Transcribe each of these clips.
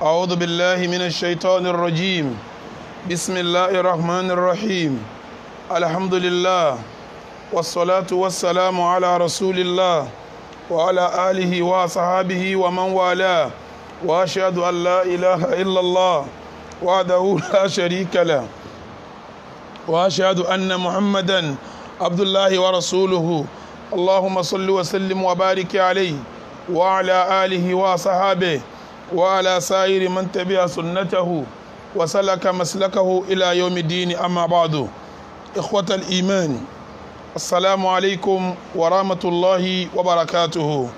أعوذ بالله من الشيطان الرجيم بسم الله الرحمن الرحيم الحمد لله والصلاة والسلام على رسول الله وعلى آله وصحابه ومن والاه وأشهد أن لا إله إلا الله وحده لا شريك له وأشهد أن محمدا عبد الله ورسوله اللهم صل وسلم وبارك عليه وعلى آله وصحابه وعلى سائر من تبع سنته وسلك مسلكه إلى يوم الدين. أما بعد إخوة الإيمان السلام عليكم ورحمة الله وبركاته.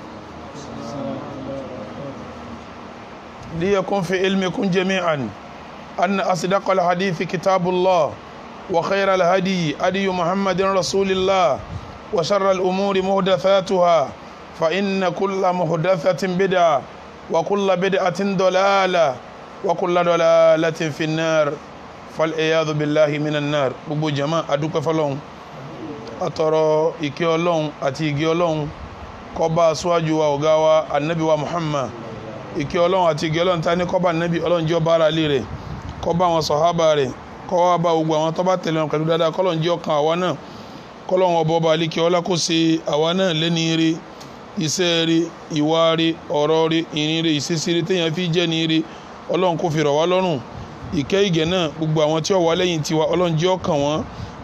ليكن في علمكم جميعا أن أصدق الحديث كتاب الله وخير الهدي هدي محمد رسول الله وشر الأمور محدثاتها فإن كل محدثة بدعة وكل بدعة ضلالة وكل ضلالة في النار فالعياذ بالله من النار. gbogbo jama adúpẹ́ fọ́lọ́run atọrọ ìkẹ́ Ọlọ́run àti ìgẹ́ Ọlọ́run kó bá aṣáájú wa ọ̀gá wa annabi wa Muhammad. Ìkẹ́ Ọlọ́run àti ìgẹ́ Ọlọ́run ta ní kó bá annabi Ọlọ́run jẹ́ bára lé rẹ̀ kó bá àwọn sàhábà rẹ̀ kó wá bá gbogbo àwọn tó bá tẹ̀lé wọn pẹ̀lú dáadáa kọ́lọ́run jẹ́ ọkàn àwa náà kọ́lọ́run ọba ọba alikẹ́ ọlá kó ṣe àwa náà lẹ́ni ire iṣẹ́ rí ìwà rí ọ̀rọ̀ rí ìrìn rí ìṣesí rí téèyàn fi jẹ́ ní rí Ọlọ́run kó fi rọ̀ wá lọ́rùn. Ìkẹ́ ìgẹ̀ náà gbogbo àwọn tí ó wà lẹ́yìn tiwa Ọlọ́run jẹ́ ọkàn wọn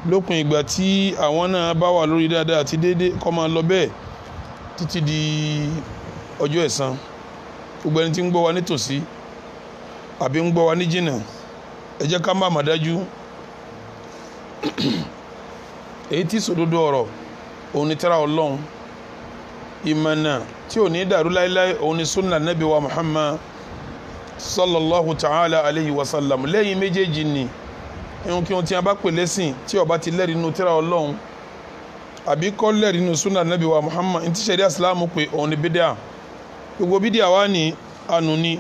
lópin ìgbà tí àwọn náà bá wà lórí dáadáa àti déédé kó máa lọ bẹ́ẹ̀ títí di ọjọ́ ẹ̀san. Gbogbo ẹni tí ń gbọ́ wa nítòsí àbí ń gbọ́ wa ní jìnnà ẹ jẹ́ ká má mà dájú èyí tí sòdodo ọ̀rọ̀ òun ni tírà Ọlọ́run ìmọ̀nà tí ò ní dàrú láíláí òun ni sunna nabi wa Muhammad sallallahu ta'ala alayhi wa sallam. Lẹ́yìn méjèèjì ni ẹ̀hún kí wọ́n ti bá pè lẹ́sìn tí ó bá ti lẹ́rìí nínú tírà Ọlọ́run àbí kò lẹ́rìí nínú sunna nabi wa Muhammad ní tí ṣẹ̀ríà Ìsìlámù pé òun ni bídíà. Gbogbo bídíà wá ní ànú ni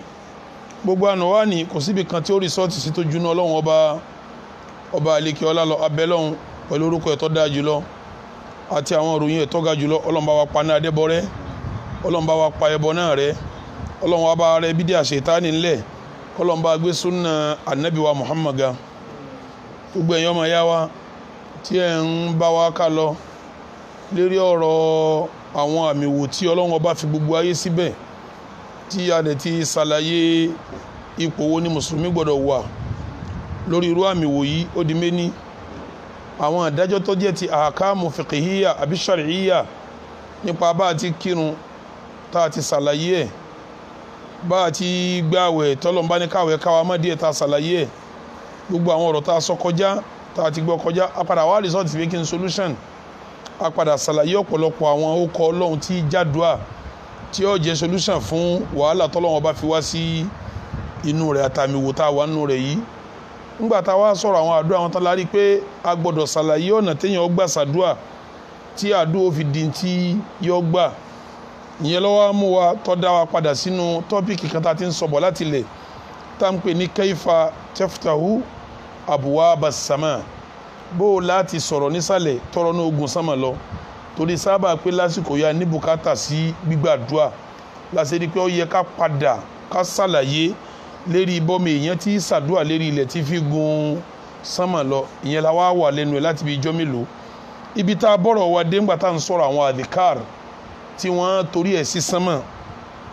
gbogbo ànú wá ní kò síbi kan tí ó rìsọ́ọ̀tì sí tó júná Ọlọ́run ọba àlekè ọlá lọ abẹ́lọ́run pẹ̀lú orúkọ ẹ̀ tó dáa jùlọ àti àwọn òròyìn ẹ̀ tó ga jùlọ. Ọlọ́run bá wa pa náà dẹ́bọ rẹ́ Ọlọ́run bá wa pa ẹbọ náà rẹ́ Ọlọ́run wa bá rẹ́ bídíà ṣètánì ńlẹ̀ Ọlọ́run bá gbé súnà ànábì wa Muhammad ga. Gbogbo ẹ̀yàn ọmọ ya wa tí ẹ̀ ń bá wa ká lọ lérí ọ̀rọ̀ àwọn àmì wò tí Ọlọ́run ọba fi gbogbo ayé síbẹ̀ tí a dẹ̀ ti ṣàlàyé ipò wo ni mùsùlùmí gbọ́dọ̀ wà lórí irú àmì wò yìí ó di méní. Àwọn àdájọ́ tó jẹ́ ti àkámù fiqhiyya àbí shar'iyya nípa bá ti kírun tá a ti ṣàlàyé ẹ̀ bá a ti gbààwẹ̀ tọ́lọ̀ ń bá ní káwẹ̀ káwa mọ́ díẹ̀ tá a ṣàlàyé ẹ̀ gbogbo àwọn ọ̀rọ̀ tá a sọ kọjá tá a ti gbọ́ kọjá a padà wá result making solution a padà ṣàlàyé ọ̀pọ̀lọpọ̀ àwọn okọ̀ Ọlọ́run tí jádùá tí ó jẹ́ solution fún wàhálà tọ́lọ́run bá fi wá sí inú rẹ̀ àtàmì wò tá a wà nínú rẹ̀ yìí. Nígbà tá a wá sọ̀rọ̀ àwọn àdúrà wọn tán lárí pé a gbọ́dọ̀ ṣàlàyé ọ̀nà téèyàn gbà ṣàdúà tí àdúà fi di tí yọ gbà. Ìyẹn lọ́wọ́ mú wa tó dá wa padà sínú tọ́pìkì kan tá a ti ń sọ̀bọ̀ láti ilẹ̀ tá a ń pè ní kaifa taftahu abwaba sama. Bó o láti sọ̀rọ̀ nísàlẹ̀ tọrọ ní ogun sánmà lọ torí sábà pé lásìkò ya ní bùkátà sí gbígbàdúà láti rí pé ó yẹ ká padà ká ṣàlàyé lérí bọ́mọ èèyàn tí ṣàdúà lérí ilẹ̀ tí fi gun sánmà lọ. Ìyẹn la wá wà lẹ́nu ẹ̀ láti bí ijọ́ mélòó. Ibi tá a bọ̀rọ̀ wa dé ńgbà tá à ń sọ̀rọ̀ àwọn àdìkár tí wọ́n torí ẹ̀ sí sánmà.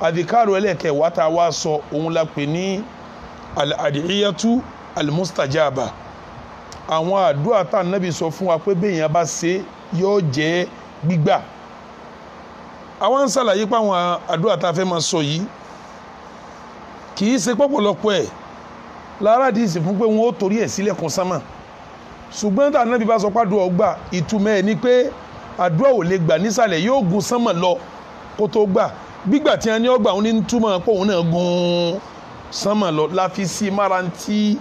Àdìkár ẹlẹ́kẹ̀wá tá a wá sọ òun la pè ní al-ad'iyatu al-mustajaba. Àwọn àdúrà tá Ànábì sọ fún wa pé béèyàn bá ṣe yóò jẹ́ gbígbà. Àwọn ń ṣàlàyé pé àwọn àdúrà tá a fẹ́ máa sọ yìí kì í ṣe pọ̀pọ̀lọpọ̀ ẹ̀ lára dìísì fún pé wọ́n ó torí ẹ̀ sílẹ̀kùn sánmà. Ṣùgbọ́n tá Ànábì bá sọ pé àdúrà ọgbà ìtumọ̀ ẹ̀ ni pé àdúrà ò lè gbà nísàlẹ̀ yóò gun sánmà lọ kó tó gbà. Gbígbà tí wọ́n ní ọgbà òun ní túmọ̀ pé òun náà gun sánmà lọ láfi sí mára tí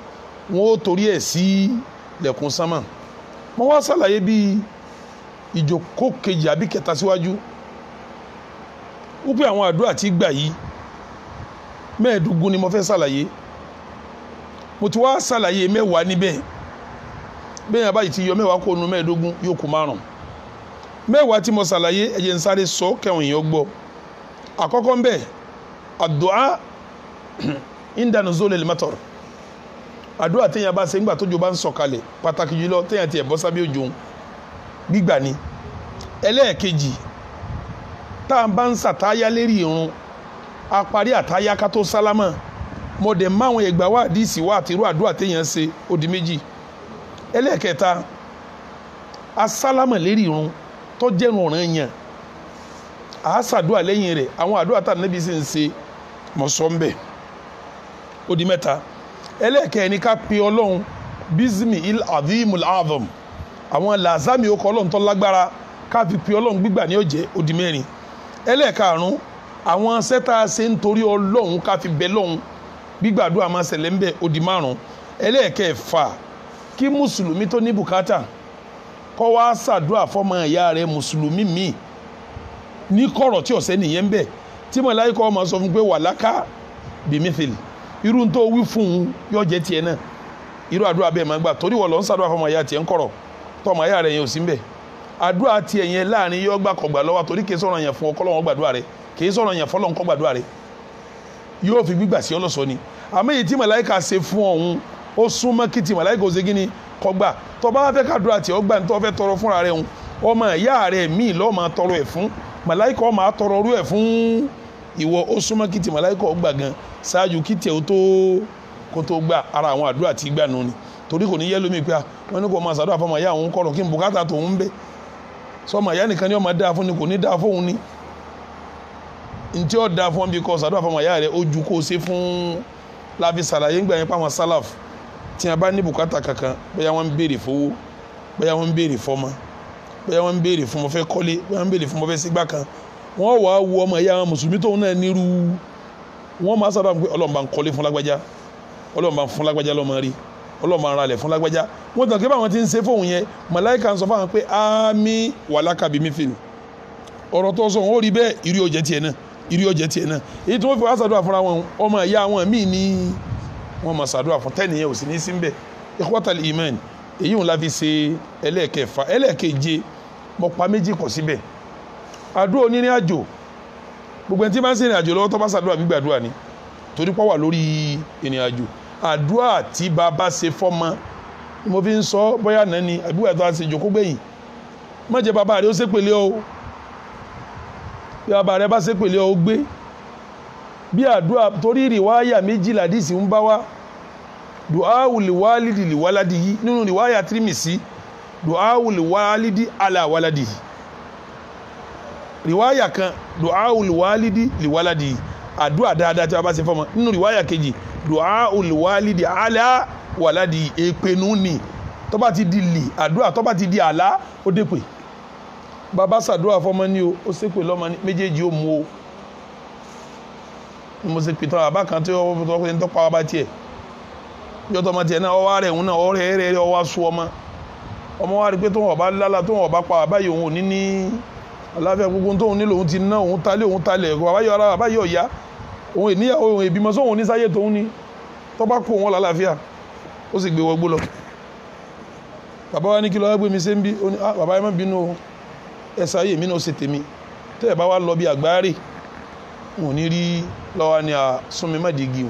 wọ́n ó torí ẹ̀ sí lẹ̀kùn sánmà. Mo wá ṣàlàyé bí ìjókòó kejì àbí kẹta síwájú wípé àwọn àdúrà tí gbà yìí mẹ́ẹ̀ẹ́dógún ni mo fẹ́ ṣàlàyé. Mo ti wá ṣàlàyé mẹ́wàá níbẹ̀ bẹ́ẹ̀ yẹn báyìí ti yọ mẹ́wàá kó nu mẹ́ẹ̀ẹ́dógún yóò kù márùn. Mẹ́wàá tí mo ṣàlàyé ẹ jẹ́ n sáré sọ kẹwọn èèyàn gbọ́ àkọ́kọ́ ń bẹ àdúà inda nuzulil matar àdúrà téèyàn bá ṣe nígbà tójò bá ń sọ̀kalẹ̀ pàtàkì jùlọ téèyàn tiẹ̀ bọ́ sábẹ́ òjò gbígbà ni. ẹlẹ́ẹ̀kejì tá à ń bá ń sàtáyá lérí irun a parí àtáyá ká tó sálámà mo dẹ̀ máwọn ẹgbà wá àdìsí wá àtirú àdúrà téèyàn ṣe ó di méjì. ẹlẹ́ẹ̀kẹta a sálámà lérí irun tó jẹ́rùn ọ̀ranyàn a ṣàdúrà lẹ́yìn rẹ̀ àwọn àdúrà tá Nábì sì ń ṣe mọ̀sọ́ńbẹ̀ ó di mẹ́ta. ẹlẹ́ẹ̀kẹ́ ni ká pe ọlọ́run bísímì il adhimul azam àwọn làzámi okọ̀ ọlọ́run tó lágbára ká fi pe ọlọ́run gbígbà ní ọ̀jẹ́ ó di mẹ́rin. ẹlẹ́ẹ̀karùn àwọn sẹ́tà ṣe ń torí ọlọ́run ká fi bẹ lọ́run gbígbàdúrà máa ṣẹlẹ̀ ń bẹ ó di márùn. ẹlẹ́ẹ̀kẹfà kí mùsùlùmí tó ní bùkátà kọ́ wá ṣàdúrà fọ́mọ ìyá rẹ̀ mùsùlùmí míì ní kọ̀rọ̀ tí ọ̀sẹ̀ nìyẹn ń bẹ tí màláíkà ó máa sọ fún pé wàlákà bimithil irú tó wí fún un yóò jẹ́ tiẹ̀ náà irú àdúrà bẹ́ẹ̀ máa gbà torí wọ́n lọ ń ṣàdúrà fọmọ ìyá tiẹ̀ ń kọ̀rọ̀ tọmọ ìyá rẹ̀ yẹn ò sí ń bẹ̀ àdúrà tiẹ̀ yẹn láàrin yóò gbà kọ̀gbà lọ́wọ́ torí kìí sọ̀rọ̀ yẹn fún ọkọ́ lọ́wọ́ gbàdúrà rẹ̀ kìí sọ̀rọ̀ yẹn fọlọ́ ńkọ́ gbàdúrà rẹ̀ yóò fi gbígbà sí ọlọ́sọ ni àmọ́ èyí tí màláíkà ṣe fún ọ̀hún ó súnmọ́ kí tí màláíkà ó ṣe kí ni kọgbà tó bá fẹ́ kàdúrà tiẹ̀ ó gbà ní tó fẹ́ tọrọ fúnra rẹ̀ ọmọ ìyá rẹ̀ míì lọ́ọ́ máa tọrọ ẹ̀ fún màláíkà ó máa tọrọ orú ẹ̀ fún ìwọ ó súnmọ́ kí tí màláíkà ó gbà gan ṣáájú kí tiẹ̀ ó tó kó tó gbà ara àwọn àdúrà tí gbà nù ni torí kò ní yẹ lómi pé wọn ní kò máa ṣàdúrà fọmọ ìyá òun kọ̀rọ̀ kí n bùkátà tòun bẹ sọmọ ìyá nìkan ni ó máa dáa fún ni kò ní dáa fóun ni ntí ó dáa fún wọn bí kò ṣàdúrà fọmọ ìyá rẹ ó ju kó o ṣe fún láfi ṣàlàyé ńgbà yẹn pàwọn sálàf tí wọn bá ní bùkátà kankan bóyá wọn ń béèrè fowó bóyá wọn ń béèrè fọmọ bóyá wọn ń béèrè fún mo fẹ́ kọ́lé bóyá wọn ń béèrè fún mo fẹ́ sígbà kan wọn wà á wo ọmọ ìyá wọn mùsùlùmí tóun náà nírú wọn máa ṣàdúrà pé Ọlọ́run bá ń kọ́lé fún lágbájá Ọlọ́run bá ń fún lágbájá lọ́mọ rí Ọlọ́run bá ń ralẹ̀ fún lágbájá wọ́n tàn kí báwọn ti ń ṣe fóun yẹn màláíkà ń sọ fáwọn pé àmì wàlákà bí mi fìlù ọ̀rọ̀ tó sọ wọn ó rí bẹ́ẹ̀ ìrí ọjẹ́ tiẹ̀ náà ìrí ọjẹ́ tiẹ̀ náà èyí tí wọ́n fi wá ṣàdúrà fúnra wọn ọmọ ìyá wọn míì ní wọ́n máa ṣàdúrà fún tẹ́nìyẹn ò sì ní sí ń bẹ̀ ikhwatal iman èyí wọn la fi ṣe ẹlẹ́ẹ̀kẹfà ẹlẹ́ẹ̀keje mọ̀pá méjì kọ̀ síbẹ̀ àdúrà onírìn àjò gbogbo ẹni tí bá ń ṣe ìrìn àjò lọ́wọ́ tó bá ṣàdúrà gbígbàdúrà ni torí pọ́ wà lórí ìrìn àjò àdúrà tí bàbá ṣe fọ́mọ mo fi ń sọ bóyá náà ni àbíwá tó a ṣe jòkó gbẹ̀yìn má jẹ́ bàbá rẹ ó ṣépèlé ọ bí bàbá rẹ bá ṣépèlé ọ ó gbé bí àdúrà torí rìwáyà méjì làdísì ń bá wá duawu liwalidi liwaladi yìí nínú rìwáyà Tirmisi duawu liwalidi ala waladi yìí rìwáyà kan duawu liwalidi liwaladi yìí àdúrà dáadáa tí a bá ṣe fọ́mọ nínú rìwáyà kejì duawu liwalidi ala waladi èpènú ni tó bá ti di lì àdúrà tó bá ti di àlá ó dépè bàbá ṣàdúrà fọ́mọ ní o ó ṣépè lọ́mọ ní méjèèjì ó mú o mo ṣe pìtàn àbá kan tí ó ń tọ́pa wa bá tiẹ̀ yọ tọmọ tiẹ̀ náà ọwọ́ rẹ̀ òun náà ọ̀rẹ́ rẹ̀ ọwọ́ sún ọmọ wa rí pé tó wọn bá lálà tó wọn bá pa àbáyé òun ò ní ní àlàáfíà gbogbo tóun nílò òun ti ná òun talẹ̀ àbáyé ara àbáyé ọ̀yá òun ìníyàwó òun ìbímọ sóhun ní sáyé tóun ní tó bá kó wọn lálàáfíà ó sì gbé wọgbó lọ bàbá wa ní kí lọ́wọ́ gbé mi ṣe ń bí ó ní bàbá yẹn má bínú ẹ sáyé mi náà ṣe tèmi tẹ́ ẹ bá wá lọ bí àgbáre wọn ò ní rí lọ́wọ́ ni súnmi má digi o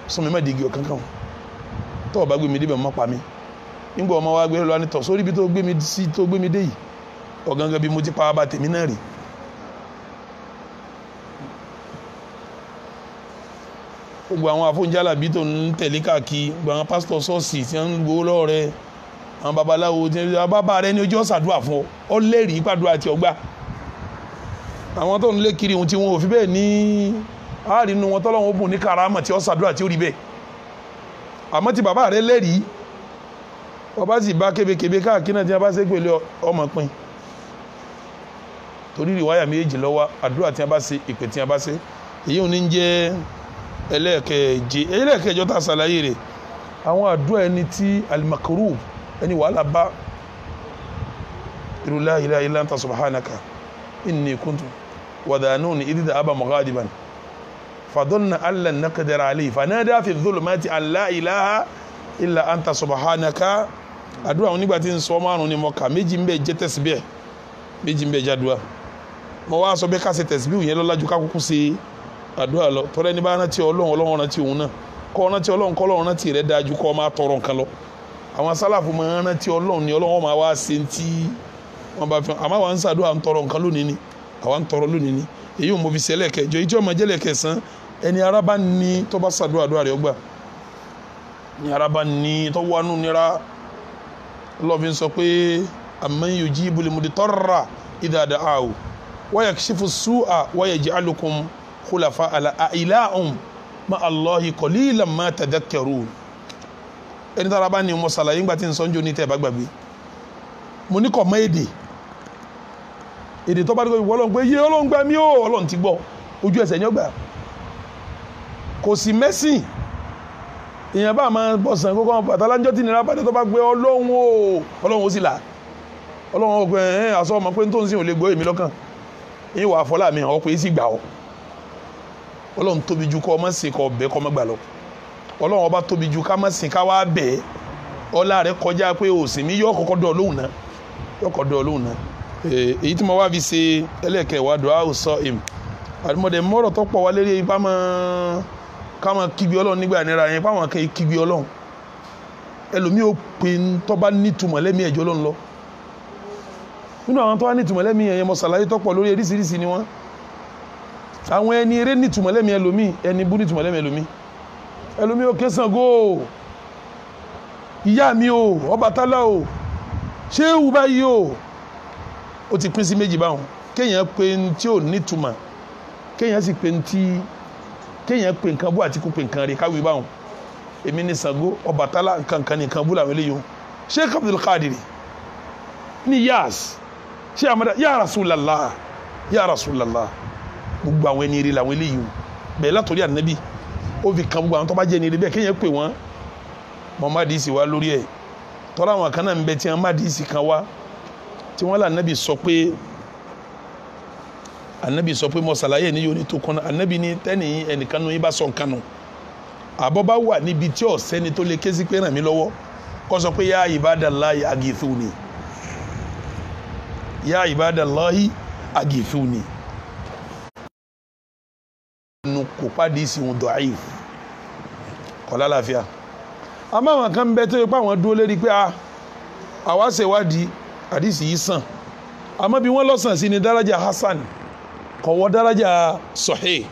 súnmi má digi o kankan tó o bá gbé mi débẹ̀ mọ́ pa mi nígbà ọmọ wa gbé lọ́wọ́ ni tọ̀ sórí bí tó gbé mi sí tó gbé mi dé yìí ọ̀gángan bí mo ti pa bá tèmi náà rí gbogbo àwọn afóúnjálà bí tó ń tẹ̀lé káàkiri gbogbo àwọn pásítọ̀ ṣọ́ọ̀ṣì tí wọ́n ń gbowó lọ́wọ́ rẹ àwọn babaláwo tí wọ́n bá rẹ ní ojú ọ̀sàdúrà fún ọ lẹ́rìí pàdúrà àti ọgbà àwọn tó ń lé kiri ohun tí wọn ò fi bẹ́ẹ̀ ní àárín inú wọn tọ́lọ́wọ́n ó bùn ní karama tí ọ̀sàdúrà tí ó rí bẹ́ẹ̀ àmọ́ tí bàbá rẹ lẹ́rìí ọba sì bá kébékébé káàkiri náà tí wọ́n bá ṣe pẹ̀lú ọmọ pin torí ìwáyà méjì lọ́wọ́ àdúrà tí wọ́n bá ṣe ìpè tí wọ́n bá ṣe èyí ò ní jẹ́ ẹlẹ́ẹ̀kẹjọ tá a ṣàlàyé rẹ̀ àwọn àdúrà ẹni tí alimakuru ẹni wàhálà bá irú la ilaha illa anta subhanaka inni kuntu wadhanuni idh dhahaba mughadiban fadhanna an lan naqdir alayhi fanada fi dhulumati an la ilaha illa anta subhanaka àdúrà wọn nígbà tí ń sọ márùn ni mo kà méjì ń bẹ jẹ́ tasbih méjì ń bẹ jádùá mo wá sọ pé ká ṣe tẹ̀síbíù yẹn lọ́lá ju ká kúkú ṣe àdúrà lọ tọ́lá ẹni bá rántí ọlọ́run ọlọ́run rántí òun náà kọ́ rántí ọlọ́run kọ́ ọlọ́run rántí rẹ̀ dáa ju kọ́ máa tọrọ nǹkan lọ àwọn sálàfù máa rántí ọlọ́run ni ọlọ́run máa wá ṣe tí wọ́n bá fi hàn àmọ́ àwọn ń ṣàdúrà ń tọrọ nǹkan lónìí ni àwọn ń tọrọ lónìí ni èyí ò mo fi ṣẹlẹ̀ kẹjọ èyí tí ọmọ jẹ́lẹ̀ kẹsàn-án ẹni ara bá ní tó bá ṣàdúrà àdúrà rẹ̀ ọgbà ní ara bá ní tó wà nù nira ọlọ́run sọ pé amman yujibul mudarra idha da'ahu wa yakshifu su'a wa yaj'alukum khulafa ilahum ma Allahi qalilan ma tadhakkarun ẹni tára bá ní mo ṣàlàyé ńgbà tí ń sọ ń jó ní tẹ́ bá gbàgbé mo ní kọ̀ mọ́ èdè tó bá dé ọlọ́run pé yé ọlọ́run gbà mí ó ọlọ́run ti gbọ́ ojú ẹsẹ̀ ní ọgbà kò sí mẹ́sìn èèyàn bá máa bọ̀ sàn kókó bàtàlájọ́ tí nira bá dé tó bá gbé ọlọ́run ó sì là ọlọ́run ó gbé àṣọ ọmọ pé tó ń sìn ò lè gbọ́ èmi lọ́kàn yín wà fọlá mi hàn pé sì gbà ọ́ ọlọ́run tóbi ju kọ́ ọmọ sìn kọ́ ọbẹ̀ kọ́ ọmọ gbà lọ ọlọ́run ọba tóbi ju ká má sìn ká wá bẹ̀ ọlá rẹ̀ kọjá pé òsìn mi yọ kọ́kọ́ dọ̀ lóhùn náà èyí tí mo wá fi ṣe ẹlẹ́kẹ̀wá dùn áwù sọ ìm àdìmọ̀dé mọ́rọ̀ tó pọ̀ wá lérí ipá ká máa kígbe ọlọ́run nígbà nira yẹn páwọn kan kígbe ọlọ́run ẹlòmíì ó pe tó bá nítumọ̀ lẹ́mí ẹ̀jọ́ lọ́n lọ nínú àwọn tó wá nítumọ̀ lẹ́mí ẹ̀yẹn mo ṣàlàyé tó pọ̀ lórí eríṣiríṣi ni wọ́n àwọn ẹni eré nítumọ̀ lẹ́mí ẹlòmíì ẹni bú nítumọ̀ lẹ́mí ẹlòmíì ó ké Ṣàngó ìyá mi o Ọbàtálá o Ṣéhù báyìí o ó ti pín sí méjì báwọn kéèyàn pe tí ò nítumọ̀ kéèyàn sì pe kéèyàn pe nǹkan bú àti kó pe nǹkan rí káwé báwọn èmi ní Ṣàngó Ọbàtálá nǹkan nìkan bú làwọn eléyìí Sheikh Abdul Qadir ní yas ṣé amada ya Rasulallah gbogbo àwọn ẹni rí làwọn eléyìí bẹ́ẹ̀ látòrí ànábì ó fi kan gbogbo àwọn tó bá jẹ́ ẹni rí bẹ́ẹ̀ kéèyàn pè wọ́n mọ́mádìí sì wá lórí ẹ̀ tọ́lá àwọn kan náà ń bẹ tí wọ́n mádìí sì kan wá tí wọ́n là ànábì sọ pé mo ṣàlàyé ní yóò ní tó kọ́nà ànábì ní tẹ́nì ẹnìkan nù yín bá sọ nǹkan nù àbọ̀ bá wà níbi tí ọ̀sẹ́ni tó lè ké sí pé ràn mí lọ́wọ́ kó sọ pé yá ibadallahi aghithuni yá ibadallahi aghithuni nu kò pàdé ìsìn da'if kọ́lá láfíà àmọ́ àwọn kan bẹ tó yẹ pé àwọn dúró lérí pé àwa ṣèwádìí àdìsí yìí sàn àmọ́ bí wọ́n lọ́sàn sí ni dárájà hasan kọ̀wọ́ dárájà sahih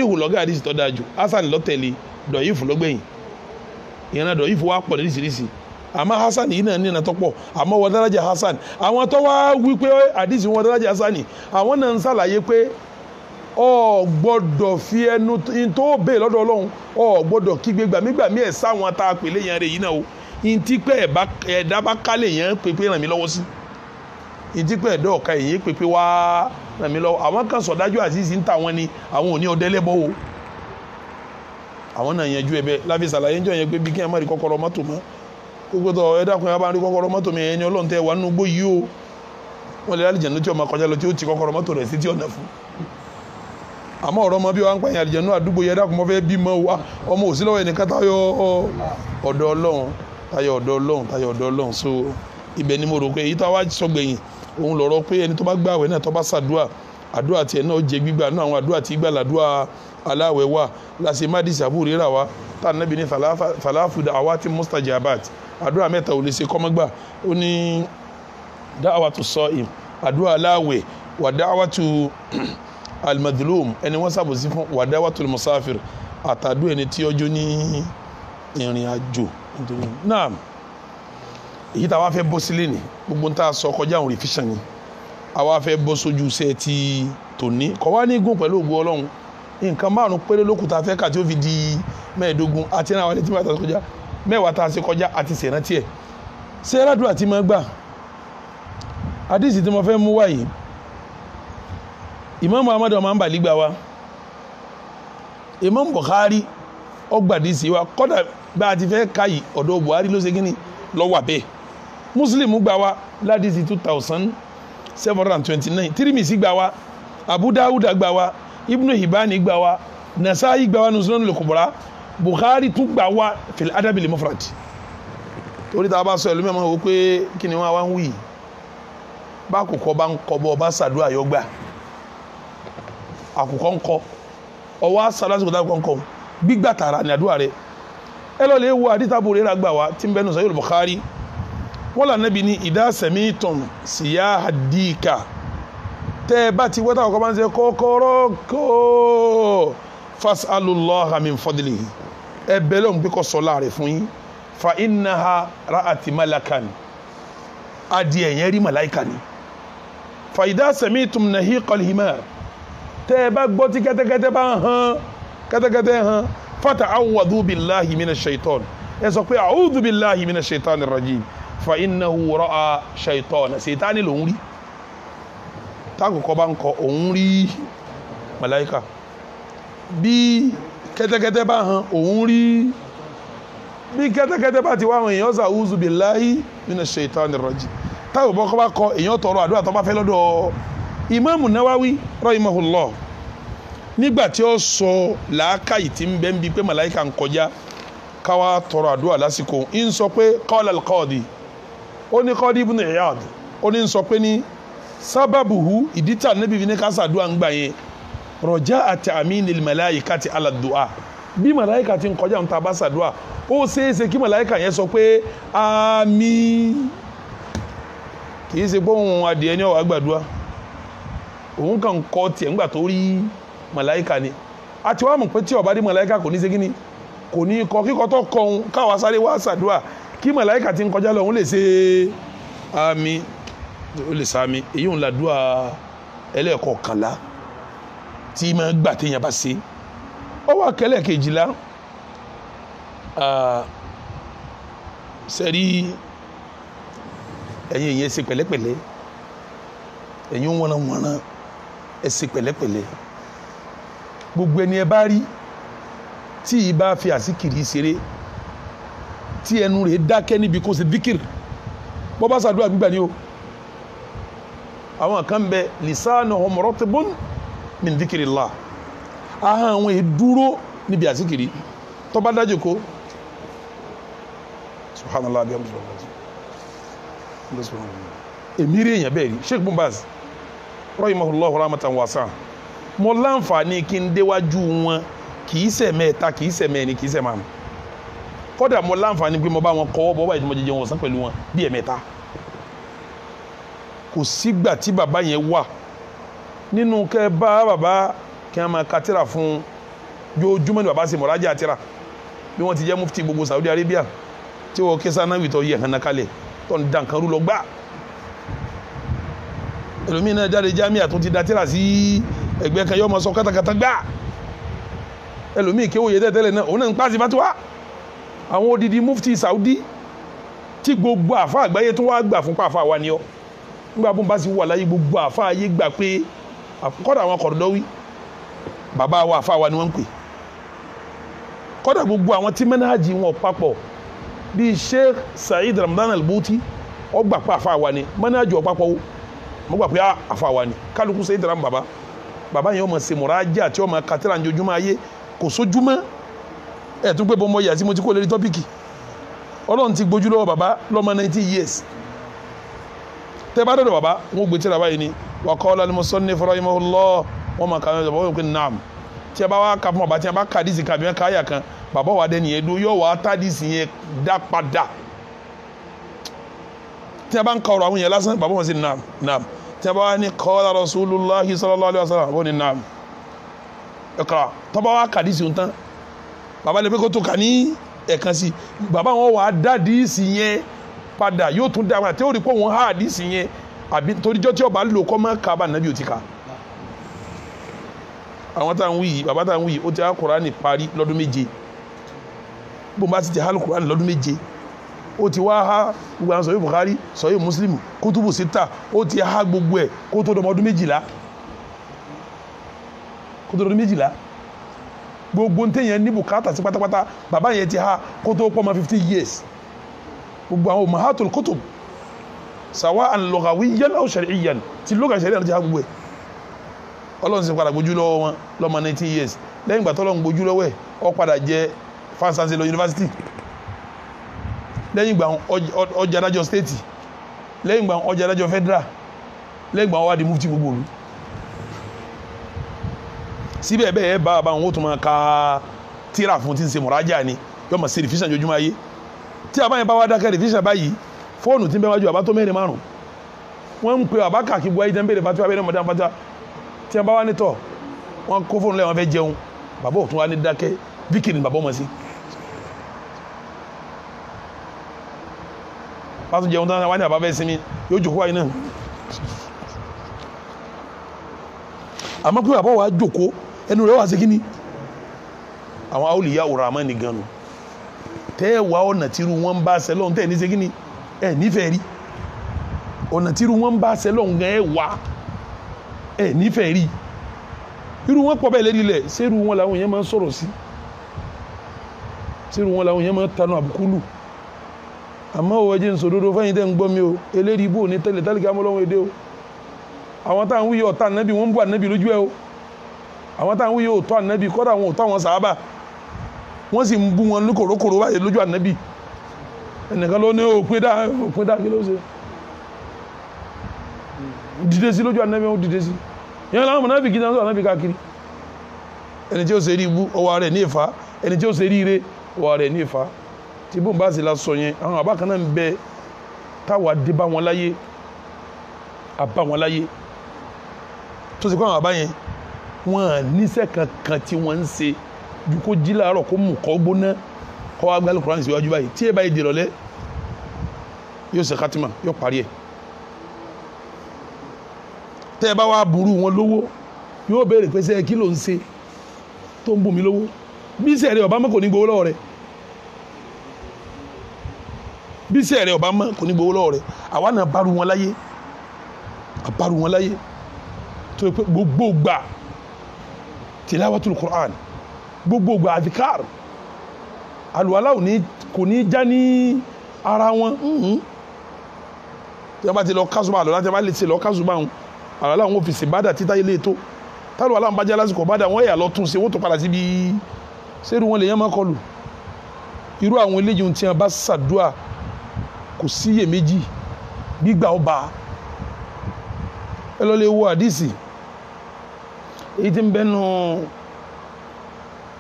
ìhù lọ́gá àdìsí tó dáa jù hasan lọ́tẹ̀lé dọ̀yìfù lọ́gbẹ̀yìn ìyẹn náà dọ̀yìfù wá pọ̀ lóríṣiríṣi àmọ́ hasan yìí náà ní ìnà tó pọ̀ àmọ́ wọ́n dárájà hasan àwọn tó wá wí pé àdìsí wọn dárájà hasan àwọn náà ń ṣàlàyé pé ọ gbọ́dọ̀ fi ẹnu tó bẹ́ẹ̀ lọ́dọ̀ ọlọ́run ọ gbọ́dọ̀ kígbe gbàmígbàmí ẹ̀ sáwọn tá a pè léyìn rẹ̀ yìí náà o ìntí pé ẹ̀dá bá kálẹ̀ yẹn pépé ràn mí lọ́wọ́ sí ìntí pé ẹ̀dá ọ̀ka yẹn pépé wá ràn mí lọ́wọ́ àwọn kan sọ̀dájú àzízì ń ta wọn ni àwọn ò ní ọdẹ lẹ́bọ̀ o àwọn náà yanjú ẹbẹ láfi ṣàlàyé ń jọ yẹn pé bí kí ẹ má rí kọ́kọ́rọ́ mọ́tò mọ́ gbogbo tó ẹ̀dá kan yẹn bá rí kọ́kọ́rọ́ mọ́tò mi ẹni ọlọ́run tẹ́ wà nínú gbó yìí o wọ́n lè lálejò tí ọmọ kọjá lọ tí ó ti kọ́kọ́rọ́ mọ́tò rẹ̀ sí tí ọ̀nà fún àmọ́ ọ̀rọ̀ ọmọ bí wọ́n ń pààyàn àlìjẹ̀nú àdúgbò yẹn dákun mọ́ fẹ́ bímọ wa ọmọ òsì lọ́wọ́ ẹnìkan táyọ̀ ọ̀dọ̀ ọlọ́run so ibẹ̀ ni mo rò pé èyí tó wá sọ gbẹ̀yìn òun lọ̀rọ̀ pé ẹni tó bá gbààwẹ̀ náà tó bá ṣàdúà àdúà tiẹ̀ náà jẹ gbígbà náà àwọn àdúà tí gbà làdúà aláwẹ̀ wà láti mádìsí àbúrò rà wá tá a nábì ní fàlàfù da'awati mustajabat àdúà mẹ́ta ò lè ṣe kọ́mọ́gbà ó ní da'watu sa'im àdúà aláwẹ̀ wà da'watu almadlum ẹni wọ́n ṣàbòsí fún wà da'watu musafir àtàdúà ẹni tí ọjọ́ ní ìrìn àjò náà èyí tá a wá fẹ́ bọ́ sílé ni gbogbo ń tá a sọ kọjá àwọn rìfíṣàn ni a wá fẹ́ bọ́ sójú iṣẹ́ ti tòní kọ́ wá ní gùn pẹ̀lú ògbó ọlọ́run nǹkan márùn péré lókùn tá a fẹ́ kà tí ó fi di 15 àti náà wà létí mẹ́wàá tá a ṣe kọjá àti ṣèrántí ẹ̀ ṣé aládùn àti máa gbà àdìsí tí mo fẹ́ mú wáyé Imam Muhammad ọmọ àǹbàlí gbà wá Imam Bukhari ọgbàdìsí wa kọ́dà bá a ti fẹ́ ká yìí ọ̀dọ̀ Buhari ló ṣe gíní lọ́wọ́ àbẹ́ Muslim gbà wá ládìsí 2729 Tirmidhi gbà wá Abu Dawud gbà wá Ibn Hibani gbà wá Nasa'i gbà wá Sunanul Kubra Bukhari tún gbà wá fil Adabil Mufrad torí tá a bá sọ ẹlòmíràn máa wò pé kí ni wọ́n wá ń wí bá àkùkọ bá ń kọ bọ́ ọba ṣàdúrà yọ gbà àkùkọ ń kọ ọwọ́ àṣàdúrà sí kò dáa kọ̀ọ̀kan gbígbà tààrà ní àdúrà rẹ ẹ lọ lè wo àdìtàbò rẹ gbà wá tí ń bẹnu Sahih Bukhari wọn là Nábì ní idha sami'tum siyaha dika tẹ́ ẹ bá ti wọ́tà ọkọ̀ máa ń ṣe kọ́kọ́rọ́ kó fas'alullaha min fadlihi ẹ bẹ̀ lọ́hùn pé kó sọlá rẹ̀ fún yín fa innaha ra'at malakan adìẹ yẹn rí màláìka ni fa idha sami'tum nahiqal himar tẹ́ ẹ bá gbọ́ tí kẹ́tẹ́kẹ́tẹ́ bá hàn kẹ́tẹ́kẹ́tẹ́ hàn fata'awwadhu billahi minash shaitan ẹ sọ pé a'udhu billahi minash shaitanir rajim fa innahu ra'a shaitan ṣètánì lòún rí tákùkọ bá ń kọ òun rí màláíkà bí kẹ́tẹ́kẹ́tẹ́ bá hàn òun rí bí kẹ́tẹ́kẹ́tẹ́ bá ti wá àwọn èèyàn sa'uzu billahi minash shaitanir rajim tákùkọ bá kọ èèyàn tọrọ àdúrà tó bá fẹ́ lọ́dọ̀ Imamu Nawawi rahimahullah nígbà tí ó sọ làákàyè tí ń bẹ ń bi pé màláíkà ń kọjá káwá tọrọ àdúrà lásìkò ń sọ pé qala al-Qadi ó ní Qadi ibn Iyad ó ní ń sọ pé ní sábàbùhù ìdítà níbi fi ní ká ṣàdúrà ń gbà yẹn rọjá àti àmínil màláìkàtì aládùá bí màláìkà ti ń kọjá ń ta bá ṣàdúrà ó ṣeéṣe kí màláìkà yẹn sọ pé àmín kìí ṣe pé òun adìẹ ní ọ̀wá gbàdúrà òun kàn kọ́ tiẹ̀ ńgbà tó rí màláìkà ni àti wàá mọ̀ pé tí ó bá rí màláìkà kò ní ṣe kíni kò ní kọ kíkọ́ tó kọ òun káwa sáré wá ṣàdúrà kí màláìkà ti ń kọjá lọ òun lè ṣe àmín ó lè sáàmì èyí ń ladúà ẹlẹ́ẹ̀kọ̀ọ̀kànlá tí ma gbà téèyàn bá ṣe ó wà kẹlẹ̀ kejìlá sẹ́rí ẹ̀yin èyí ẹ ṣe pẹ̀lẹ́pẹ̀lẹ́ ẹ̀yin wọ́nàwọ́nà ẹ ṣe pẹ̀lẹ́pẹ̀lẹ́ gbogbo ẹni ẹ bá rí tí ì bá fi àsìkiri ṣeré tí ẹnu rẹ̀ dákẹ́ níbi kó ṣe díkìrì bọ́ bá ṣàdúrà gbígbà ni o àwọn kan bẹ lisanuhum ratbun min dhikrillah ahọ́n àwọn ìdúró níbi àsìkiri tó bá dájú kó subhanallah bí èmi rí èèyàn bẹ́ẹ̀ rí Sheikh Bin Baz rahimahullahu rahmatan wasi'a mo láǹfààní kí n déwájú wọn kì í ṣe mẹ́ta kì í ṣe mẹ́rin kì í ṣe márùn kódà mo láǹfààní pé mo bá wọn kọ́wọ́ bọ́ báyìí tí mo jẹjẹ wọn sán pẹ̀lú wọn bí ẹ̀mẹ́ta kò sígbà tí bàbá yẹn wà nínú kẹ bá bàbá kí wọn máa ka tírà fún jójúmọ́ ní bàbá ṣe mọ̀rájà tírà bí wọ́n ti jẹ́ mufti gbogbo Saudi Arabia tí wọ́n kẹsàn náà wìtọ́ yẹ hànà kalẹ̀ tó ń dàn kan rú lọ gbá ẹlòmíín náà jáde jámíà tó ti da tírà sí ẹgbẹ́ kan yọ ọmọ sọ kátàkátà gbá ẹlòmíín kéwòye tẹ́tẹ́lẹ̀ náà òun náà ń pàṣẹ fatiwa àwọn odidi mufti Saudi tí gbogbo àfa àgbáyé tó wá gbà fún pàfà wa ni ọ nígbà bó ń bá sì wà láyé gbogbo àfa ayé gbà pé kọ́dà àwọn Qaradawi bàbá wa àfa wa ni wọ́n ń pè kọ́dà gbogbo àwọn tí mẹ́nájì wọn papọ̀ bíi Sheikh Said Ramadan Al-Bauti ọgbà pé àfa wa ni mẹ́nájì ọ̀pápọ̀ wọ́n gbà pé àfa wa ni kálukú Said Ram bàbá yẹn ọmọ ṣe mọ̀rájà tí ọmọ katira ń jojúmọ́ ayé kò sójúmọ́ ẹ̀ tún pé bọ́mọ yà tí mo ti kó lérí tọ́pìkì Ọlọ́run ti gbójú lọ́wọ́ bàbá lọ́mọ 90 years tẹ́ bá dọ̀dọ̀ bàbá wọn gbé tíra báyìí ni wa qala al-musannif rahimahullah wọn máa kàwé bàbá wọn kò ní naam tí a bá wá ka fún bàbá tí a bá ka díìsì kàbí wọn káyà kan bàbá wa dẹni yẹn dúró yóò wá tá díìsì yẹn dá padà tí a bá ń ka ọ̀rọ̀ àwọn yẹn lásán bàbá wọn sì naam naam tí a bá wá ní qala rasulullahi sallallahu alaihi wasallam bàbá wọn ní naam ẹ̀ka tọ́ bá wá ka díìsì wọn tán bàbá lè pé kó tó kà ní ẹ̀kan sí bàbá wọn wà á dá díìsì yẹn padà yóò tún dá padà tí ó rí pé òun há àdísì yẹn àbí toríjọ́ tí ọba lò kọ́ mọ́ ká bá nàbí òtí ká àwọn tá à ń wí yìí bàbá tá à ń wí yìí ó ti há Kùránì parí lọ́dún méje bó bá sì ti há Kùránì lọ́dún méje ó ti wá há gbogbo àwọn sọ̀yìn Bukhari sọ̀yìn Muslim kútùbù síta ó ti há gbogbo ẹ̀ kó tó dọmọ ọdún méjìlá gbogbo ntẹ̀yẹn ní bùkátà sí pátápátá bàbá yẹn ti há kó tó pọ̀ mọ́ 50 years gbogbo àwọn mahatul kutub sawa'an lughawiyyan aw shar'iyyan ti lugha sharia ti ha gbogbo ẹ̀ Ọlọ́run sì padà gbójú lọ́wọ́ wọn lọ́mọ 19 years lẹ́yìn ìgbà tọ́lọ́run gbójú lọ́wọ́ ẹ̀ ó padà jẹ́ first chancellor university lẹ́yìn ìgbà ọjà adájọ́ state lẹ́yìn ìgbà ọjà adájọ́ federal lẹ́gbàá wá di mufti gbogbo òlu síbẹ̀ bẹ́ẹ̀ bá àwọn ó tún máa ka tíra fún tí ń ṣe mọ̀rájà ni yóò máa ṣe rìfíṣàn jojúmọ́ ayé tí àbá yẹn bá wá dákẹ́ rìfíṣàn báyìí fóònù tí ń bẹ wájú àbá tó mẹ́rin márùn wọ́n ń pe àbá kàkí bu ayé tẹ́ńbẹ̀rẹ̀ fatiwa abẹ́rẹ́ mọ̀dá fatiwa tí wọ́n bá wá nítọ̀ wọ́n kó fóònù lẹ́wọ̀n fẹ́ jẹun bàbá òtún wá ní dákẹ́ bíkìrì bàbá ọmọ sí pásítọ̀ jẹun tán wá ní àbá fẹ́ sinmi yóò jòkó wáyé náà àmọ́ pé bàbá wa jòkó ẹnu rẹ̀ wá sí kíní àwọn awliya Rahman ní ganu tẹ́ wá ọ̀nà tírú wọn bá sẹ́lọ̀n tẹ́ ní sí kíní ẹ̀ nífẹ̀ẹ́ rí ọ̀nà tírú wọn bá sẹ́lọ̀n gan ẹ̀ wá ẹ̀ nífẹ̀ẹ́ rí irú wọn pọ̀ bẹ́ẹ̀ lérí lẹ̀ sẹ́rù wọn làwọn èèyàn máa ń sọ̀rọ̀ sí sẹ́rù wọn làwọn èèyàn máa ń tanu àbùkù lù àmọ́ òwò ẹjẹ́ ń sòdodo fẹ́yìn tẹ́ ń gbọ́ mi o eléri ibò ní tẹ́lẹ̀ tálíkà amọ́lọ́wọ́ èdè o àwọn táwọn wíyọ ọ̀tá ànábì wọ́n ń bú ànábì lójú ẹ o àwọn táwọn wíyọ ọ̀tọ́ ànábì kọ́dà àwọn ọ̀tọ́ àwọn sàábà wọ́n sì ń bú wọn ní kòrókòrò báyìí lójú ànábì ẹnìkan ló ní òpin dá kí ló ṣe dìde sí lójú ànábì wọn dìde sí yẹn láwọn mọ̀nàbì kí náà sọ ànábì káàkiri ẹni tí ó ṣe rí ibú ọwọ́ rẹ̀ ní ìfà ẹni tí ó ṣe rí ire ọwọ́ rẹ̀ ní ìfà tí bóun bá sì la sọ yẹn àwọn àbá kan náà ń bẹ táwa dé bá wọn láyé àbá wọn láyé tó ṣe kó àwọn àbá yẹn wọn níṣẹ́ kankan tí wọ́n ń ṣe ju kó jí láàárọ̀ kó mú kọ́ gbóná kọ́ wá gbálù Kùránì síwájú báyìí tí ẹ báyìí dìrọ̀lẹ́ yóò ṣe kátìmà yóò parí ẹ̀ tẹ́ ẹ bá wá burú wọn lówó yóò béèrè pé ṣé kí ló ń ṣe tó ń bù mí lówó bí sẹ́ẹ̀rẹ̀ ọ̀bá mọ́ kò ní gbowó lọ́wọ́ rẹ̀ bí sẹ́ẹ̀rẹ̀ ọ̀bá mọ́ kò ní gbowó lọ́wọ́ rẹ̀ àwa náà bárù wọn láyé tó yẹ pé gbogbo gbà tilawatul Qur'an gbogbo gbà adhikar àlùwàlá kò ní já ní ara wọn tí wọ́n bá ti lọ kásùbà àlọ́ láti bá lè ṣe lọ kásùbà wọn àlùwàlá wọn fi ṣèbádà títà ilé tó tálùwàlá wọn bá já lásìkò bádà wọn yà lọ tún ṣe wọ́n tó padà síbi sẹ́rù wọn lè yẹn máa kọlù irú àwọn eléyìí tí wọ́n bá ṣàdúà kò síyè méjì gbígbà ọba ẹ lọ lè wo àdìsí èyí tí ń bẹnu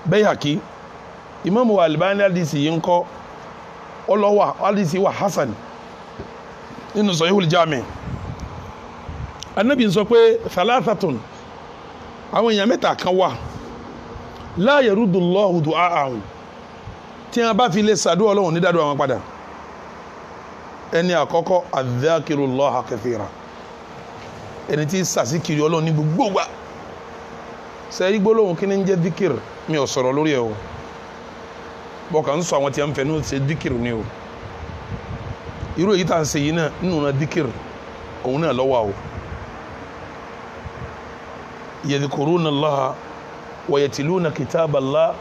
Bayhaqi Imamu Albani àdìsí yìí ń kọ́ ọlọ́wà àdìsí wà hasan nínú Sahihul Jami' Ànábì sọ pé thalathatun àwọn èèyàn mẹ́ta kan wà la yarudullahu du'a'ahum tí wọ́n bá fi lè ṣàdúà Ọlọ́run ní dádúà wọn padà ẹni àkọ́kọ́ adh-dhakirullaha kathira ẹni tí sàsíkiri Ọlọ́run ní gbogbo gbà sẹ́yìn gbólóhùn kí ni ń jẹ́ díkìr mi ò sọ̀rọ̀ lórí ẹ̀ o bọ́kà ń sọ àwọn tí a ń fẹ́ ní ṣe díkìr ni o irú èyí tá à ń ṣe yìí náà nínú náà díkìr òun náà lọ́wọ́ o yadhkuruna Allaha wa yatluna kitaballahi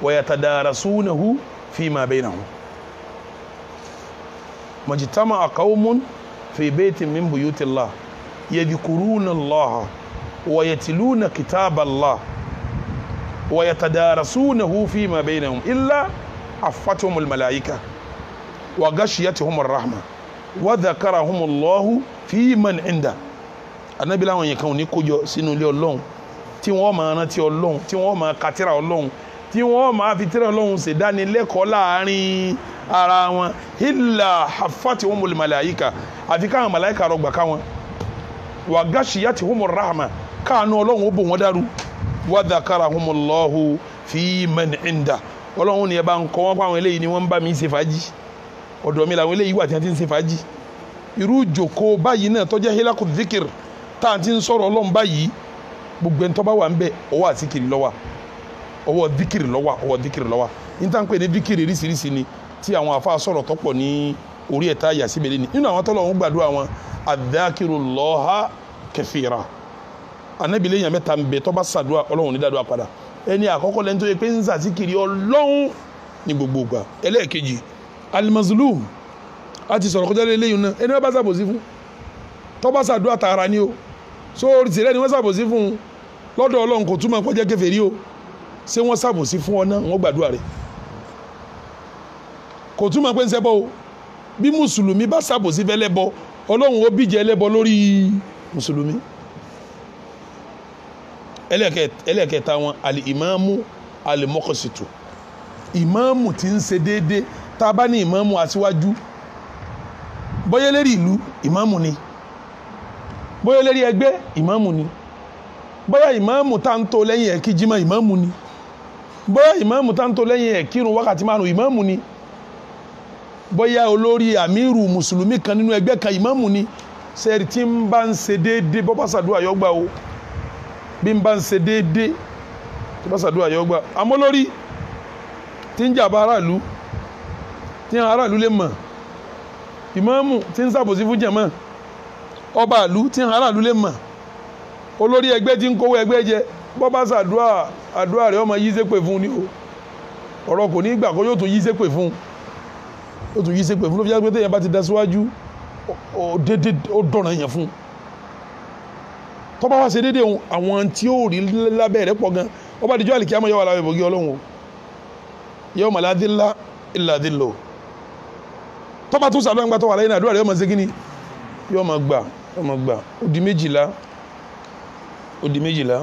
wa yatadarasunahu fima baynahum majtama'a qawmun fi baytin min buyutillah yadhkuruna Allaha wa yatluna kitaballah wa yatadarasunahu fima baynahum illa affatuhumul malaika wa ghashiyatuhumur rahma wa dhakarahumullahu fi man inda Ànábì láwọn yẹn kan ní kójọ sínú ilé Ọlọ́run tí wọ́n máa rántí Ọlọ́run tí wọ́n máa ka tírà Ọlọ́run tí wọ́n máa fi tírà Ọlọ́run ṣe dánilẹ́kọ̀ọ́ láàrin ara wọn illa affatuhumul malaika àfi káwọn màláíkà rọgbà káwọn wa ghashiyatuhumur rahma káànú Ọlọ́run ó bò wọ́n dàrú wa dhakarahumullahu fi man inda Ọlọ́run ni ẹ bá ń kọ́ wọ́n pa àwọn eléyìí ni wọ́n ń bá mi ṣe fàájì ọ̀dọ̀ mi làwọn eléyìí wà tí wọ́n ti ń ṣe fàájì irú ìjòkó báyìí náà tó jẹ́ hilaku dhikr tá à ń ti ń sọ̀rọ̀ Ọlọ́run báyìí gbogbo ẹni tó bá wà ń bẹ ọwọ́ àzikiri lọ́wọ́ ọwọ́ dhikr lọ́wọ́ níta ń pè ní dhikr ríṣiríṣi ni tí àwọn àfa sọ̀rọ̀ tó pọ̀ ní orí ẹ̀ta yà síbẹ̀ lẹ́ni nínú àwọn tọ́lọ̀ ń gbàdúrà wọn adh-dhakirullaha kathira Ànábì lẹ́yìn mẹ́ta ń bẹ tó bá ṣàdúrà Ọlọ́run ní dádúrà padà ẹni àkọ́kọ́ lẹ́ni tó yẹ pé ń zàzíkiri Ọlọ́run ní gbogbo ìgbà ẹlẹ́ẹ̀kejì al-mazlum a ti sọ̀rọ̀ kọjá lẹ́yìn náà ẹni wọ́n bá ṣàbòsí fún tó bá ṣàdúrà tààrà ni o so oríṣi rẹ̀ ni wọ́n ṣàbòsí fún lọ́dọ̀ Ọlọ́run kò túmọ̀ kó jẹ́ kèfèrí o ṣé wọ́n ṣàbòsí fún ọ náà wọ́n gbàdúrà rẹ̀ kò túmọ̀ pé ń ṣẹbọ o bí mùsùlùmí bá ṣàbòsí fẹ́ lẹ́bọ Ọlọ́run ó bíjẹ lẹ́bọ lórí mùsùlùmí. ẹlẹ́kẹta wọn al-imamu al-muqsitu, ìmáàmù tí ń ṣe déédéé. tá a bá ní ìmáàmù aṣíwájú, bóyá lérí ìlú ìmáàmù ni, bóyá lérí ẹgbẹ́ ìmáàmù ni, bóyá ìmáàmù tá ń tó lẹ́yìn ẹ̀ kí jímọ̀ ìmáàmù ni, bóyá ìmáàmù tá ń tó lẹ́yìn ẹ̀ kírun wákàtí márùn ìmáàmù ni, bóyá olórí àmírù mùsùlùmí kan nínú ẹgbẹ́ kan ìmáàmù ni. sẹ́ẹ̀rì tí ń bá ń ṣe déédéé bọ́ bá ṣàdúrà yọ gbà o, bí ń bá ń ṣe déédéé tó bá ṣàdúrà yọ gbà. àmọ́ lórí tí ń jàmbá aráàlú, tí ń aráàlú lè mọ̀, ìmáàmù tí ń ṣàbòsí fún jàmá, ọba àlú tí ń aráàlú lè mọ̀, olórí ẹgbẹ́ tí ń kówó ẹgbẹ́ jẹ, bọ́ bá ṣàdúrà àdúrà rẹ̀ ọmọ yí ṣépè fún ni o, ọ̀rọ̀ kò ní gbà kó yóò tún yí ṣépè fún, yóò tún yí ṣépè fún. ló fi jẹ́ pé téèyàn bá ti dá síwájú dédé ó dọ̀nà yẹn fún. tó bá wá ṣe dédé àwọn tí ó rí lábẹ́ rẹ̀ pọ̀ gan, ọba àdìjọ́ àlìkíyàmọ̀ yọ wà lábẹ́ ìbògì ọlọ́run o, yawma la dhilla illa dhilluh. tó bá tún sàdúrà ńgbà tó wà láyé náà àdúrà rẹ̀ yóò máa ṣe kíni, yóò máa gbà, yóò máa gbà. ó di méjìlá, ó di méjìlá.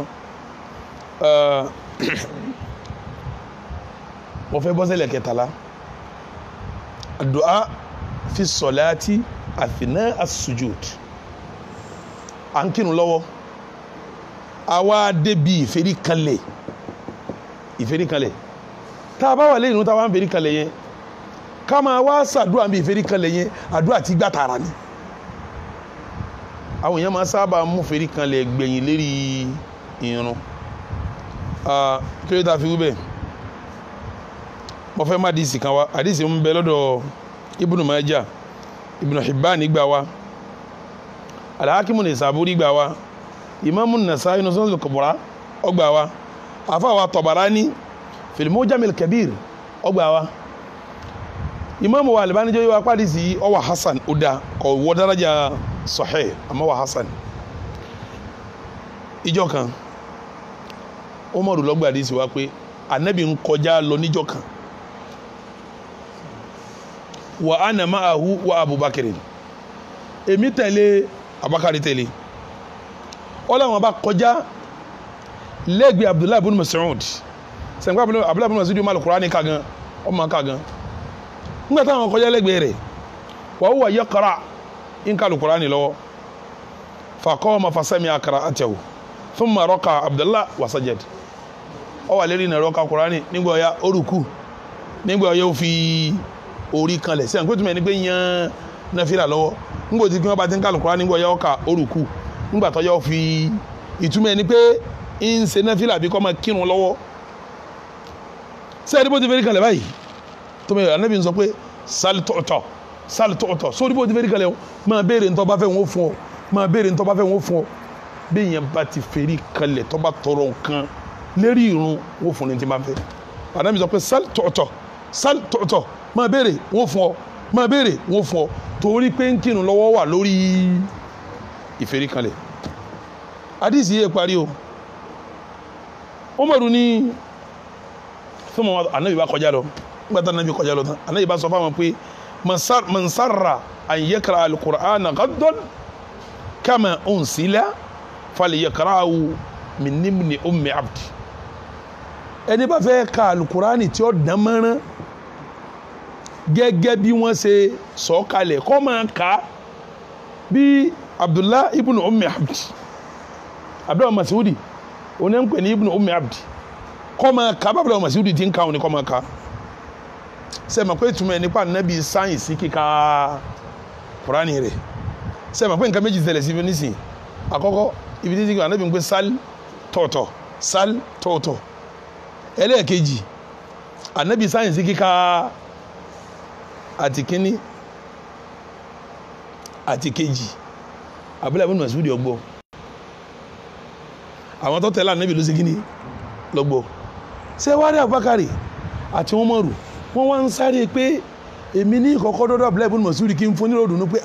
mo fẹ́ bọ́ sílẹ̀ kẹtàlá, àdúà fi sọ̀láàtì àfìnà as-sujud. à ń kírun lọ́wọ́, àwa débi ìfẹ́ríkanlẹ̀, ìfẹ́ríkanlẹ̀. tá a bá wà lẹ́yìn tá a wá ń fẹ́ríkanlẹ̀ yẹn, ká máa wá sàdúrà bí ìfẹ́ríkanlẹ̀ yẹn, àdúrà tí gbà tààrà ni. àwọn èèyàn máa sábà mú ìfẹ́ríkanlẹ̀ gbẹ̀yìn lérí ìrun. kí ló dé fi wí bẹ́ẹ̀? mo fẹ́ má àdìsí kan wá, àdìsí ń bẹ lọ́dọ̀ Ibn Majah, Ibn Hibban gbà wá, Al-Hakim Nisaburi gbà wá, Imam An-Nasa'i nínú Sunan al-Kubra ó gbà wá, àfáà wa Tabarani fil Mu'jam al-Kabir ó gbà wá, Imam wa Albani jẹ́ wá pàdísì ó wà hasan, ó dá kò wọ daraja sahih àmọ́ wà hasan. ìjọ kan Umaru ló gbà àdìsí wá pé Ànábì ń kọjá lọ níjọ kan, wa ana ma'ahu wa Abubakar, èmi tẹ̀lé Abubakar tẹ̀lé. Ọlọ́run bá kọjá lẹ́gbẹ̀ẹ́ Abdullah ibn Mas'ud, sẹ́ńgbà Abdullah ibn Mas'ud máa Al-Qur'ani ká gan, ọmọ ká gan. nígbà táwọn kọjá lẹ́gbẹ̀ẹ́ rẹ̀, wa huwa yaqra ń ká Al-Qur'ani lọ́wọ́, faqama fasami'a qira'atahu thumma raka'a Abdullah wa sajad. ó wà lérí náà rọ́ka Qur'ani, nígbà ọ̀ya ó rùkú, nígbà ọ̀ya ó fi orí kanlẹ̀. sẹ́yìn pé túnmọ̀ ẹni pé yan nàfílà lọ́wọ́, nígbà tí wọ́n bá ti ń ká Al-Qur'ani, nígbà ọ̀ya ó ka ó rùkú, nígbà tó yọ ó fi, ìtumọ̀ ẹni pé ń ṣe nàfílà bí kò máa kírun lọ́wọ́. sẹ́yìn bó ti fẹ́rí kanlẹ̀ báyìí, tó mọ̀ Ànábì ń sọ pé sal tu'ta, sal tu'ta, sórí bó ti fẹ́rí kanlẹ̀ o, máa béèrè ntọ́ bá fẹ́ wọn fún ọ, máa béèrè ntọ́ bá fẹ́ wọn fún ọ. bí yẹn bá ti fẹ́rí kanlẹ̀ tó bá tọrọ nǹkan lérí ìrun, wọ́n fún ní ti máa fẹ́. Ànábì sọ pé sal tu'ta, sal tu'ta, máa béèrè wọ́n fún ọ, máa béèrè wọ́n fún ọ, torí pé ń kírun lọ́wọ́ wà lórí ìfẹ́ríkanlẹ̀. àdìsí yẹ parí o. Umaru ní fún mọ́ Ànábì bá kọjá lọ, nígbà tí Ànábì kọjá lọ tán, Ànábì bá sọ fáwọn pé man sarra an yaqra al-Qur'ana ghaddan kama unsila falyaqra'u min ibni ummi abdi. ẹni bá fẹ́ ka al-Qur'ani tí ó dán mọ́rán gẹ́gẹ́ bí wọ́n ṣe sọ kalẹ̀, kó máa kà bí Abdullah ibn Ummi Abdi, Abdullah Mas'udi òun ń pè ní ibn Ummi Abdi, kó máa kà bá Abdullah Mas'udi ti ń ka òun ni kó máa kà. sẹ́mi pé ìtumọ̀ ẹ̀ nípa Ànábì sáyẹ̀nsì kíka Kùránì rẹ̀. sẹ́mi pé nǹkan méjì tẹ̀lé sí nísìn. àkọ́kọ́ ibi tí Ànábì ń pè sal tọ̀tọ̀, sal tọ̀tọ̀. ẹlẹ́ẹ̀kejì Ànábì sáyẹ̀nsì kíka àti kíní àti kejì, Abdullah ibn Mas'ud ọgbọ́. àwọn tó tẹ̀lé Ànábì ló ṣe kíní lọ́gbọ́. ṣé wàá rí Abubakar àti Umaru, wọ́n wá ń sáré pé èmi ní ìkọ̀kọ́ dọ́dọ̀ Abdullah ibn Mas'ud kí n fún nílò dùnú pé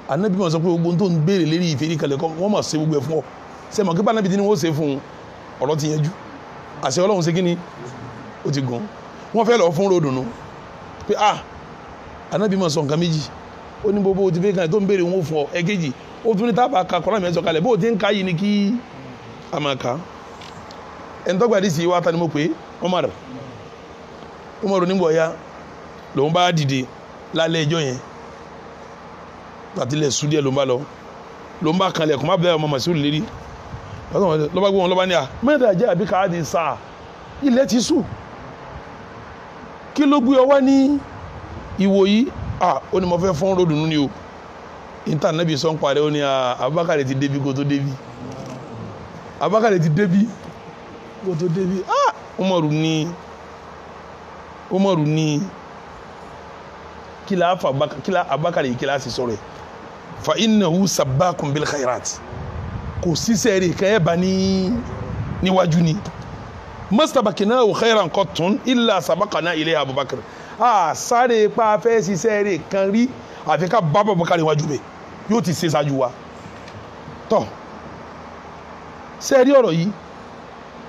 Ànábì mọ̀ sọ pé gbogbo tó ń béèrè lérí ìfẹ́ríkanlẹ̀ kọ́ wọ́n mọ̀ ṣe gbogbo ẹ̀ fún ọ. ṣé mọ̀ kí bá Ànábì tí ni wọ́n ṣe fún ọ̀rọ̀ ti yanjú, àṣẹ Ọlọ́run ṣe kíní ó ti gùn. wọ́n fẹ́ lọ fún ròdùnú pé Ànábì mọ̀ sọ nǹkan méjì, ó ní gbogbo ti fẹ́ kan tó ń béèrè wọn fún ọ ẹ̀kejì ó tún ní tábà ka Kùránì mẹ́sàn kalẹ̀ bó ti ń ka yìí ni kí a máa ka ẹni tó gbàdí sí wa ta ni mo pè Umar nígbà ọ̀ya lòun bá dìde lálẹ́ ẹjọ́ yẹn àtìlẹ̀ sùdíẹ̀ ló ń bá lọ ló ń bá kanlẹ̀ kò má bẹ́ẹ̀ ọmọ Mas'ud lérí ló bá gbé wọn ló bá ní à mẹ́ta jẹ́ àbí káàdì sáà ilẹ̀ ti sùn kí ló gbé ọ wá ní ìwò yìí ó ní mo fẹ́ fọ́n ròdù nínú ni o níta nàbì sọ́n parẹ́ ó ní Abubakar ti débi kó tó débi Abubakar ti débi kó tó débi Umaru ní kila Abubakar yìí kila sì sọ̀rọ̀ fa innahu sabbakun bil khairat kò sísẹ́ rẹ̀ kẹ́ ẹ̀ bá níwájú ni mastabakina wa khairan qattun illa sabaqana ilayha Abubakar sáré pa fẹ́ sísẹ́ rẹ̀ kan rí àfi ká bá Abubakar wájú bẹ̀ yóò ti ṣe ṣáájú wa tọ́ sẹ́ẹ̀rí ọ̀rọ̀ yìí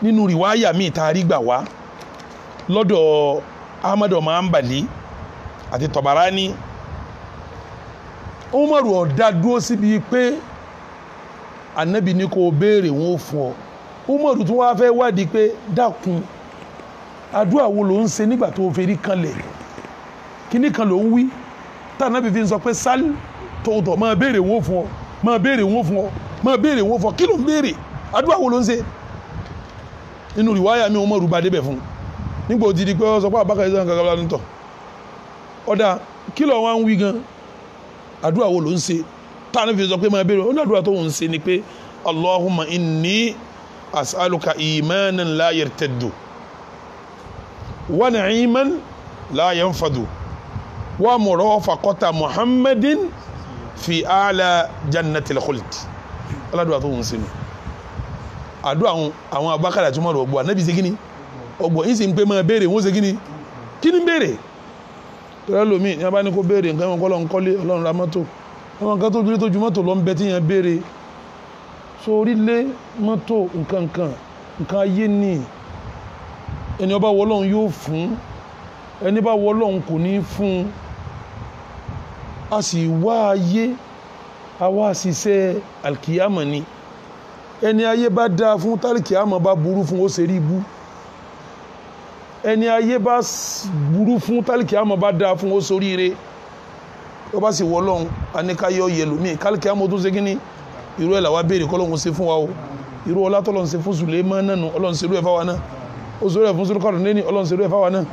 nínú rìwáyà míì tá a rí gbà wá lọ́dọ̀ Ahmad ọmọ Hanbali àti Tabarani Umaru ọ̀dá dúró síbi pé Ànábì ní kò béèrè wọn ò fún ọ Umaru tún wá fẹ́ wádìí pé dákun àdúrà wo ló ń ṣe nígbà tó fẹ́rí kanlẹ̀ kíní kan ló ń wí tá Ànábì fi ń sọ pé sal tòótọ́ máa béèrè wọn ò fún ọ máa béèrè wọn ò fún ọ máa béèrè wọn ò fún ọ kí ló ń béèrè àdúrà wo ló ń ṣe nínú rìwáyà mi Umaru bá débẹ̀ fún nígbà ó ti di pé ó sọ pé Abubakar ìṣẹ́ nǹkan kan lọ́tọ̀ ọ̀dà kí ló wá ń wí gan àdúrà wo ló ń ṣe táwọn fi sọ pé máa béèrè ó ní àdúrà tó ń ṣe ni pé Allahumma inni as'aluka imanan la yartaddu wa na'iman la yanfadu wa murafaqata Muhammadin fi a'la jannatil khuld aládùúrà tó ń ṣe ni àdúrà àwọn Abubakar àti Umaru ọgbọ Ànábì ṣe kíni ọgbọ yìí sì ń pé máa béèrè wọn ṣe kíni kí ni béèrè tọ́lá lomi ní a bá ní kó béèrè nǹkan wọn kọ́ lọ́n kọ́lé Ọlọ́run ra mọ́tò àwọn nǹkan tó dúró tó ju mọ́tò lọ ń bẹ tí yẹn béèrè so orílẹ̀ mọ́tò nǹkan ayé ní ẹni ọba wọ Ọlọ́run yóò fún ẹni bá wọ Ọlọ́run kò ní fún a sì wá ayé àwa ṣiṣẹ́ alkiyama ni ẹni ayé bá dáa fún tálkiyama bá burú fún ó ṣe rí ibú ẹni ayé bá burú fún tálkiyama bá dáa fún ó ṣoríire ó bá sì wọ Ọlọ́run aníkáyọ̀ yẹlòmíì kálkiyama tó ṣe kíní irú ẹ̀ làwa béèrè kọ́lọ́run ṣe fún wa o irú ọlá tọ́lọ́run ṣe fún Suleiman náà Ọlọ́run ṣe irú ẹ̀ fáwa náà ó ṣe irú ẹ̀ fún Sulkarnaini Ọlọ́run ṣe irú ẹ̀ fáwa náà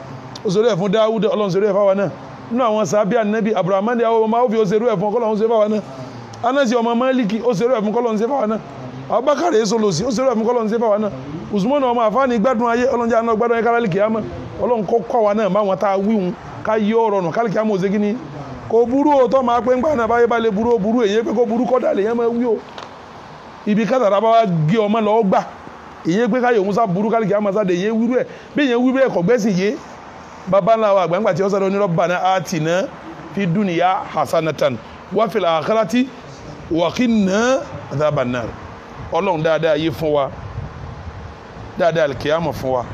ó ṣe irú ẹ̀ fún Dáúdà Ọlọ́run ṣe irú ẹ̀ fáwa náà nínú àwọn sàbí Ànábì Abrahamu ní àwọn ọmọ òfin ó ṣe irú ẹ̀ fún Ọlọ́run ṣe fáwa náà Anasi ọmọ Maliki ó ṣe irú ẹ̀ fún Ọlọ́run ṣe fáwa náà Abubakar esolosi ó ṣe irú ẹ̀ fún Ọlọ́run ṣe fáwa náà Usman ọmọ àfáàní gbádùn ayé Ọlọ́run jẹ́ àná gbádùn ayé kálálì kìámà Ọlọ́run kọ́ wa náà báwọn tá a wíhun ká yí ọ̀rọ̀ nù kálí kìámà òṣèkí ni kò burú o tó máa pé ńgbà náà báyé bá lè burú o burú èyí pé kó burú kọ́dà lè yẹn máa wí o ibi kátàrà bá wá gé ọmọ lọ́wọ́ gbà èyí pé káyọ̀ òun sá burú kálí kìámà sáde èyí wíwú ẹ̀ bí èyí wíwú ẹ̀ kọ̀ gbẹ́sìn yé bàbá ńlá wa àgbàǹgbà tí ó sáré onírọ̀ bàná atina fi dunya hasanatan wa fil akhirati wa qina adhaban nar Ọlọ́run dáadáa yé fún wa dáadáa alkiyama fún wa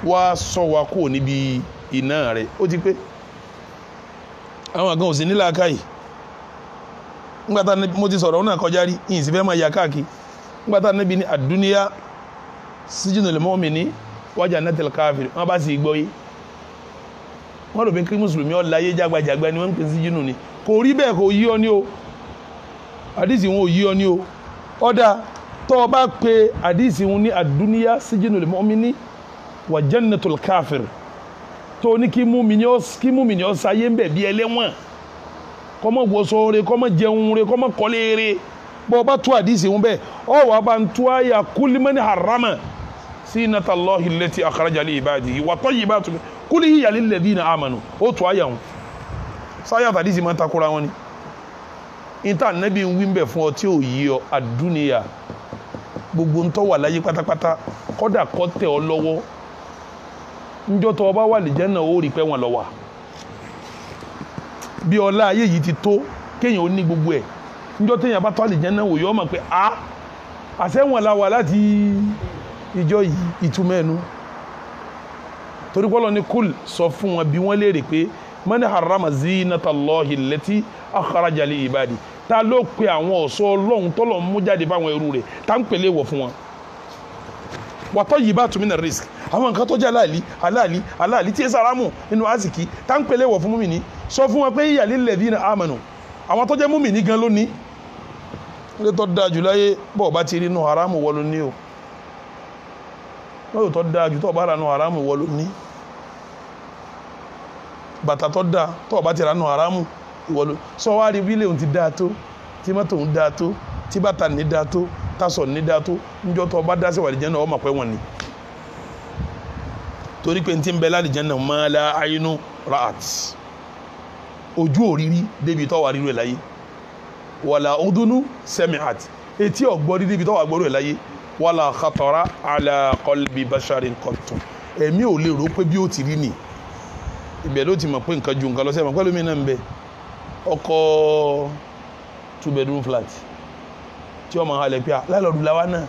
wá sọ wa kó níbi iná rẹ̀ ó ti pé àwọn àgàn òsì nílà káyì nígbàtà mo ti sọ̀rọ̀ náà kọjá rí yìí sì fẹ́ máa yà káàkiri nígbàtà níbi ní àdúníyà sijinul mu'mini wa jannatil káfir wọ́n bá sì gbọ́ yé wọ́n lò bí kí mùsùlùmí ó láyé jágbàjàgbà ni wọ́n ń pè síjínù ni kò rí bẹ́ẹ̀ kò yí ọ ní o àdìsí wọn ò yí ọ ní o ọ̀dà tó o bá pe àdìsí wọn ní àdúníyà sijinul mu'mini wa jannatul káfir tó ní kí mùmínì ó sáyé ń bẹ̀ bí ẹlẹ́wọ̀n kọ́mọ wọṣọ rẹ̀ kọ́mọ jẹun rẹ̀ kọ́mọ kọ́lé rẹ̀ bọ́ bá tú àdìsí wọn bẹ́ẹ̀ ọ wà bá ń tú àyà kulimani harama sinatallahi allati akhraja li ibadihi wa tayyibatu kul hiya lil ladina amanu ó tú àyà wọn sáyà àdìsí máa ń takora wọn ni ìta nẹ́bí ń wí ń bẹ̀ fún ọ tí ò yí ọ àdúnìyà gbogbo ń tọ́ wà láyé pátápátá kọ́dà kọ́ tẹ̀ ọ lọ́wọ́ njọ́ tó ọba wà lè jẹ́ náà ó rí pé wọn lọ wà bí ọlá ayé yìí ti tó kéèyàn ó ní gbogbo ẹ̀ njọ́ téèyàn bá tó àlè jẹ́ náà wò yọ́ mọ̀ pé àṣẹ́wọ̀n la wà láti ìjọ yìí ìtumọ̀ ẹnu torí pọ́lọ́ ní kúl sọ fún wọn bí wọ́n léèrè pé man harrama zinata Allahi allati akhraja li ibadi ta ló pè àwọn ọ̀ṣọ́ Ọlọ́hun tọ́lọ́hun mú jáde fáwọn ẹrú rẹ̀ tá ń pèlè wọ̀ fún wọn wa tayyibatu mina rizq àwọn nǹkan tó jẹ́ aláàlí tí ẹ sàrámù nínú àsìkí tá ń pèlè wọ̀ fún múmìnì sọ fún wọn pé hiya lilladhina amanu àwọn tó jẹ́ múmìnì gan lónìí ní tó dáa jù láyé bọ́ọ̀ bá ti rí inú haramu wọ ló ní o lọ́yọ̀ tó dáa jù tó bá ra inú haramu wọ ló ní bàtà tó dáa tó bá ti ra inú haramu wọ ló sọ wá rí bílẹ̀ òun ti dáa tó tí mọ́tò ń dáa tó tí bàtà ní dáa tó tásọ̀ ní dáa tó níjọ́ tó bá dá sí wàlìjẹ́ náà ọmọ pẹ́ wọn ni torí pé tí ń bẹ lálìjẹ́ náà ma la aynu ra'at ojú òrírí débi tó wà rírú ẹ̀ láyé wàlà udunu sami'at etí ọ̀gbọ́rí débi tó wà gbọ́rú ẹ̀ láyé wàlà khatara ala qalbi basharin qattu ẹ̀mí ò lè rò pé bí ó ti rí ni ibẹ̀ ló ti mọ̀ pé nǹkan ju nǹkan lọ sẹ́mọ̀ pẹ́lú mi náà ń bẹ ọkọ̀ 2 bedroom flat tí ọmọ halẹ̀ pé lálọ́dún láwa náà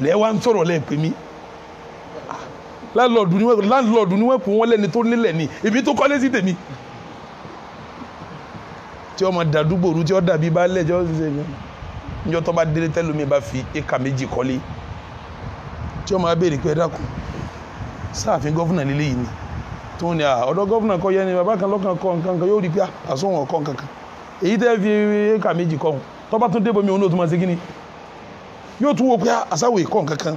lẹ́wà ń sọ̀rọ̀ lẹ́ẹ̀pẹ́ mi láńlọ́ọ̀dù ni wọ́n kún wọ́n lẹ́ni tó nílẹ̀ ni èmi tó kọ́lé sí tèmi tí ọmọ dàdúgbò rú tí ó dàbí bá lẹ́jọ́ ṣe níjọ́ tó bá délé tẹ́lómi bá fi éka méjì kọ́lé tí ọmọ abéèrè pé ẹ dákun sáàfin gọ́fúnà lílé yìí ni tó ní ọ̀dọ̀ gọ́fúnà kọ́ yẹn ni bàbá kan lọ́kàn kọ́ nǹkan kan yóò rí pé àsọ̀wọ̀n ọ̀kọ́ nǹkan kan èyí tẹ́ fi éka méjì kọ́ tó bá tún dé bomi òun ló tún máa ṣe kí ni yóò tún wò pé àsáwò ìkọ́ nǹkan kan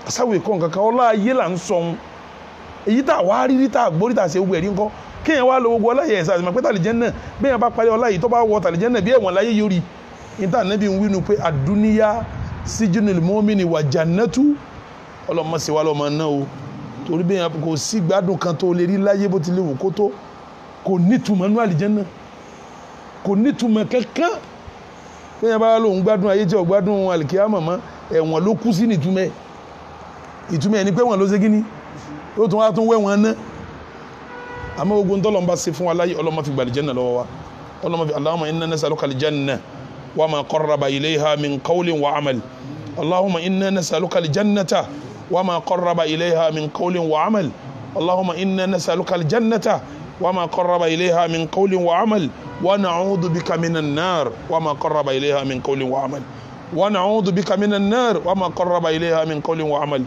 àsáwò ìkọ́ nǹkan kan ọlá ayé là ń sọ ohun èyí tá wàá rí tá gbórí tá ṣe gbogbo ẹ̀rí ńkọ́ kéèyàn wá lo gbogbo ọláyẹ ẹ̀sà àti mọ̀ pé tàlìjẹ́ náà bẹ́ẹ̀ bá parí ọláyẹ tó bá wọ tàlìjẹ́ náà bí ẹ̀wọ̀n láyé yóò rí níta nẹ́bí ń wínú pé àdúníyá sijnul mu'mini wa jannatu ọlọ́mọsíwá lọ́mọ náà o torí bẹ́ẹ̀ kò sí gbádùn kan tó lè rí láyé bó ti lè wù kó tó kò nítumọ̀ nú àlìjẹ́ náà kò nítumọ̀ kankan kéèyàn bá lóun gbádùn ayé tí ò gbádùn àlìkíyàmọ̀ mọ́ ẹ̀wọ̀n ló kú sí nítumẹ̀ ìtumẹ̀ ni pé wọ́n ló ṣe kíní ó tún wá tún wẹ́ wọn ná àmọ́ ogun tó lọ́nba ṣe fún wa láyé ọlọ́mọ fi gbàlì jẹ́nà lọ́wọ́ wa ọlọ́mọ fi Allahumma inna nas'aluka al-janna wa ma qarraba ilayha min qawlin wa amal Allahumma inna nas'aluka al-jannata wa ma qarraba ilayha min qawlin wa amal Allahumma inna nas'aluka al-jannata wa ma qarraba ilayha min qawlin wa amal wa na'udhu bika minan nar wa ma qarraba ilayha min qawlin wa amal wa na'udhu bika minan nar wa ma qarraba ilayha min qawlin wa amal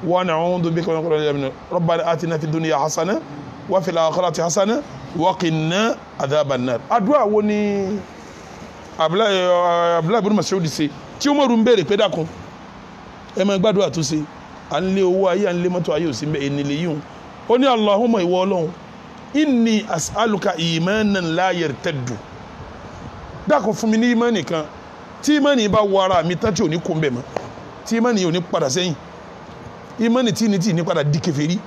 ونعوذ بك من ربنا آتنا في الدنيا حسنة وفي الآخرة حسنة وقنا عذاب النار àdúà wo ni Abdullahi ibn Mas'ud ṣe tí ó mọ̀rún bèèrè pé dákun ẹ máa gbàdúrà tó ṣe à ń lé owó ayé à ń lé mọ́tò ayé ò sí mbẹ́ ẹni lè yíhun ó ní Allahumma ìwọ Ọlọ́run inni as'aluka imanan la yartaddu dákun fún mi ní ìmánì kan tí ìmánì bá wọ ara mi tán tí ò ní kó mbẹ̀ mọ́ tí ìmánì ò ní padà sẹ́yìn ìmánì tí ní padà di kèfèrí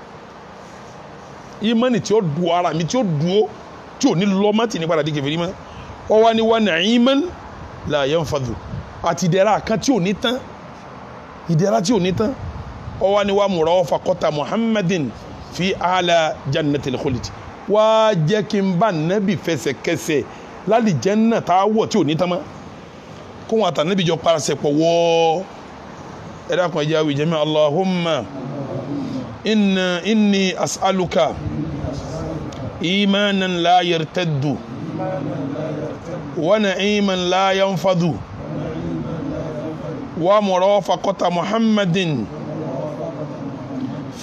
ìmánì tí ó du ara mi tí ó dúó tí ò ní lọ́mọ́ tí ní padà di kèfèrí mọ́ ọ wá ní wa na'iman la yanfadhu àti ìdẹ̀ra kan tí ò ní tán ìdẹ̀ra tí ò ní tán ọ wá ní wa murafaqata Muhammadin fi ala jannatil khuld wá jẹ́ kí n bá nẹ́bì fẹsẹ̀kẹsẹ̀ lálì jẹ́nà tá a wọ̀ tí ò ní tán mọ́ kó wọn àtànẹ́bì jọ parasẹ̀ pọ̀ wọ́ọ́ ẹ̀dàkùn ẹjẹ́ àwì jẹ́mẹ́ Allahumma inni as'aluka imanan la yartaddu wa na'iman la yanfadu wa murafaqata Muhammadin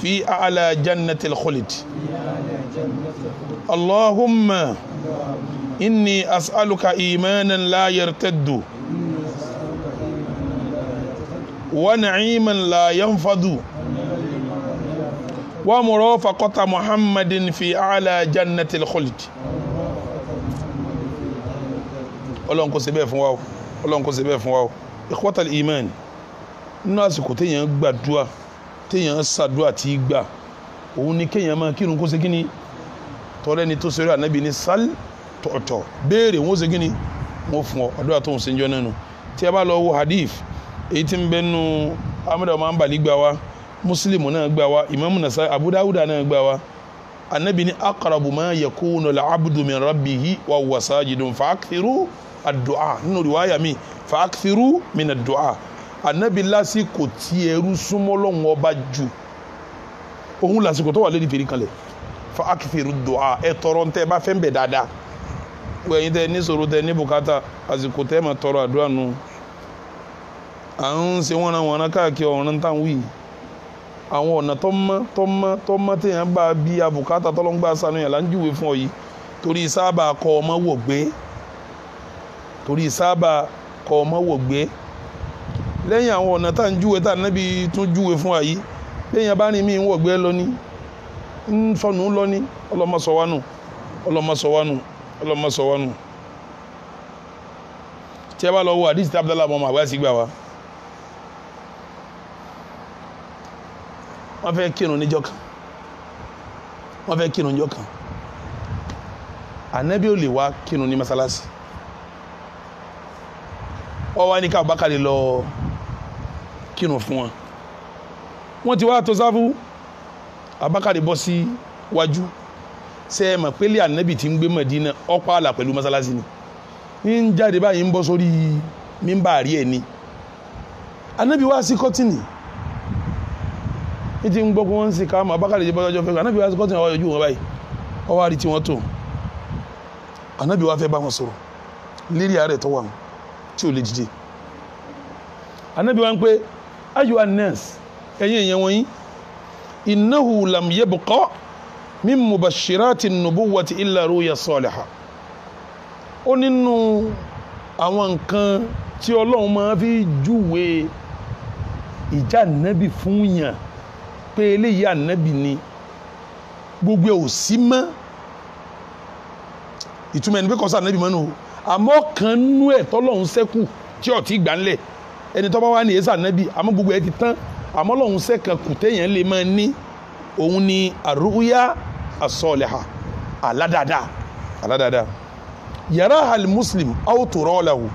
fi a'la jannatil khuld Allahumma inni as'aluka imanan la yartaddu ونعيما لا ينفذ ومرافقة محمد في أعلى جنة الخلد Ọlọ́run kó ṣe bẹ́ẹ̀ fún wa o Ọlọ́run kó ṣe bẹ́ẹ̀ fún wa o ikhwatal iman nínú àsìkò téèyàn gbàdúà téèyàn ṣàdúà tí gbà òun ni kéèyàn máa kírun kó ṣe kíni tọ́lẹ́ ni tó ṣeré ànábì ní sal tọ̀ọ̀tọ̀ béèrè wọn ó ṣe kíni wọn fún ọ àdúrà tó ń ṣe ń jọ nánu tí a bá lọ wo hadith èyí tí ń bẹnu Ahmad ọmọ àǹbàlì gbà wá Muslim náà gbà wá Imam Nasai Abu Dawuda náà gbà wá anabi ní aqrabu ma yakunu al-abdu min rabbihi wa huwa sajidun fa akthiru ad-du'a nínú riwaya mi fa akthiru min ad-du'a anabi lásìkò tí ẹrú súnmọ́ Ọlọ́run ọba jù òun lásìkò tó wà lórí fèrè kalẹ̀ fa akithiru du'a ẹ tọrọ ntẹ bá fẹ́ bẹ̀ dáadáa wọ́n yín tẹ ní sọ̀rọ̀ tẹ ní bùkátà àsìkò tẹ́ ma tọrọ àdúrà nù à ń ṣe wọ́n káàkiri ọ̀run tá ń wí àwọn ọ̀nà tọ́mọ́ téèyàn bá bí abùkátà tọ́lọ́ngbà sanu yàn là ń júwe fún ọ yìí torí sábà kọ ọmọ wò gbé lẹ́yìn àwọn ọ̀nà tá ń júwe tá nábì tún júwe fún wa yìí lẹ́yìn bá ní mí ń wò gbé lọ ní ń sọnù lọ ní ọlọ́mọsọ̀wánù tí a bá lọ wo àdìsí tí Abdullahi ọmọ àgbà sí gbà wá wọ́n fẹ́ kírun níjọ́ kan ànábì ò lè wá kírun ní masalasi wọ́n wá ní ká Abubakar lọ kírun fún wọn wọ́n ti wá tó sáfù Abubakar bọ́ sí wájú ṣe é mọ̀ pélé ànábì tí ń gbé Mẹdínà ọ̀pá àlà pẹ̀lú masalasi ni ń jáde báyìí ń bọ́ sórí mímbàrí ẹ̀ ni ànábì wá sí kọ́tìnì ní ti ń gbọ́ pé wọ́n ń ṣe ká mọ̀ Abubakar jẹ́ bọ́jọ́ fẹ́ ànábì wá sí kọ́tìnì ọwọ́ ojú wọn báyìí ọwọ́ àrí tí wọ́n tó ànábì wá fẹ́ bá wọn sọ̀rọ̀ lérí ààrẹ tó wà tí ò lè dìde ànábì wá ń pé ayu annas ẹ̀yin èèyàn wọ̀nyí innahu lam yabqa min mubashirati nubuwati illa ruya salihah ó nínú àwọn nǹkan tí Ọlọ́run máa fi júwe ìjà ànábì fún yàn pé eléyìí ànábì ni gbogbo ẹ̀ ò sí mọ́ ìtumọ̀ ẹni pé kọ́sà ànábì mọ́nù àmọ́ kan nú ẹ̀ tọ́lọ́run sẹ́kù tí ọ̀tí gbà ńlẹ̀ ẹni tó bá wà ní èsà ànábì àmọ́ gbogbo ẹ̀ ti tán àmọ́ Ọlọ́run sẹ́kàn kù téèyàn lè máa ní òun ni àrúyá as-salihah aládàáda yàrá al-muslim aw tura lahu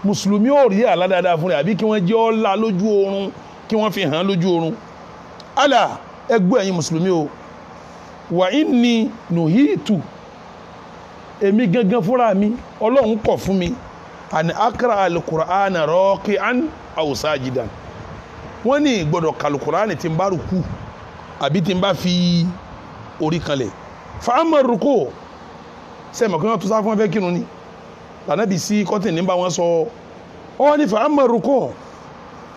mùsùlùmí ò rí aládàáda fún rẹ̀ àbí kí wọ́n jẹ́ ọ́lá lójú oorun kí wọ́n fi hàn lójú oorun alá ẹgbẹ́ ẹ̀yin mùsùlùmí o wà inni nuhitu èmi gangan fúnra mi Ọlọ́run kọ̀ fún mi àni akra al-Qur'ana raqi'an aw sajidan wọ́n ní gbọ́dọ̀ kàlùkùránì tí ń bá rùkú àbí tí ń bá fi orí kanlẹ̀ fàámà rùkú sẹ́mọ̀ kí wọ́n tó sáfún wọn fẹ́ kírun ni lànàbì sí kọ́tìn ní bá wọn sọ ọ́ ní fàámà rùkú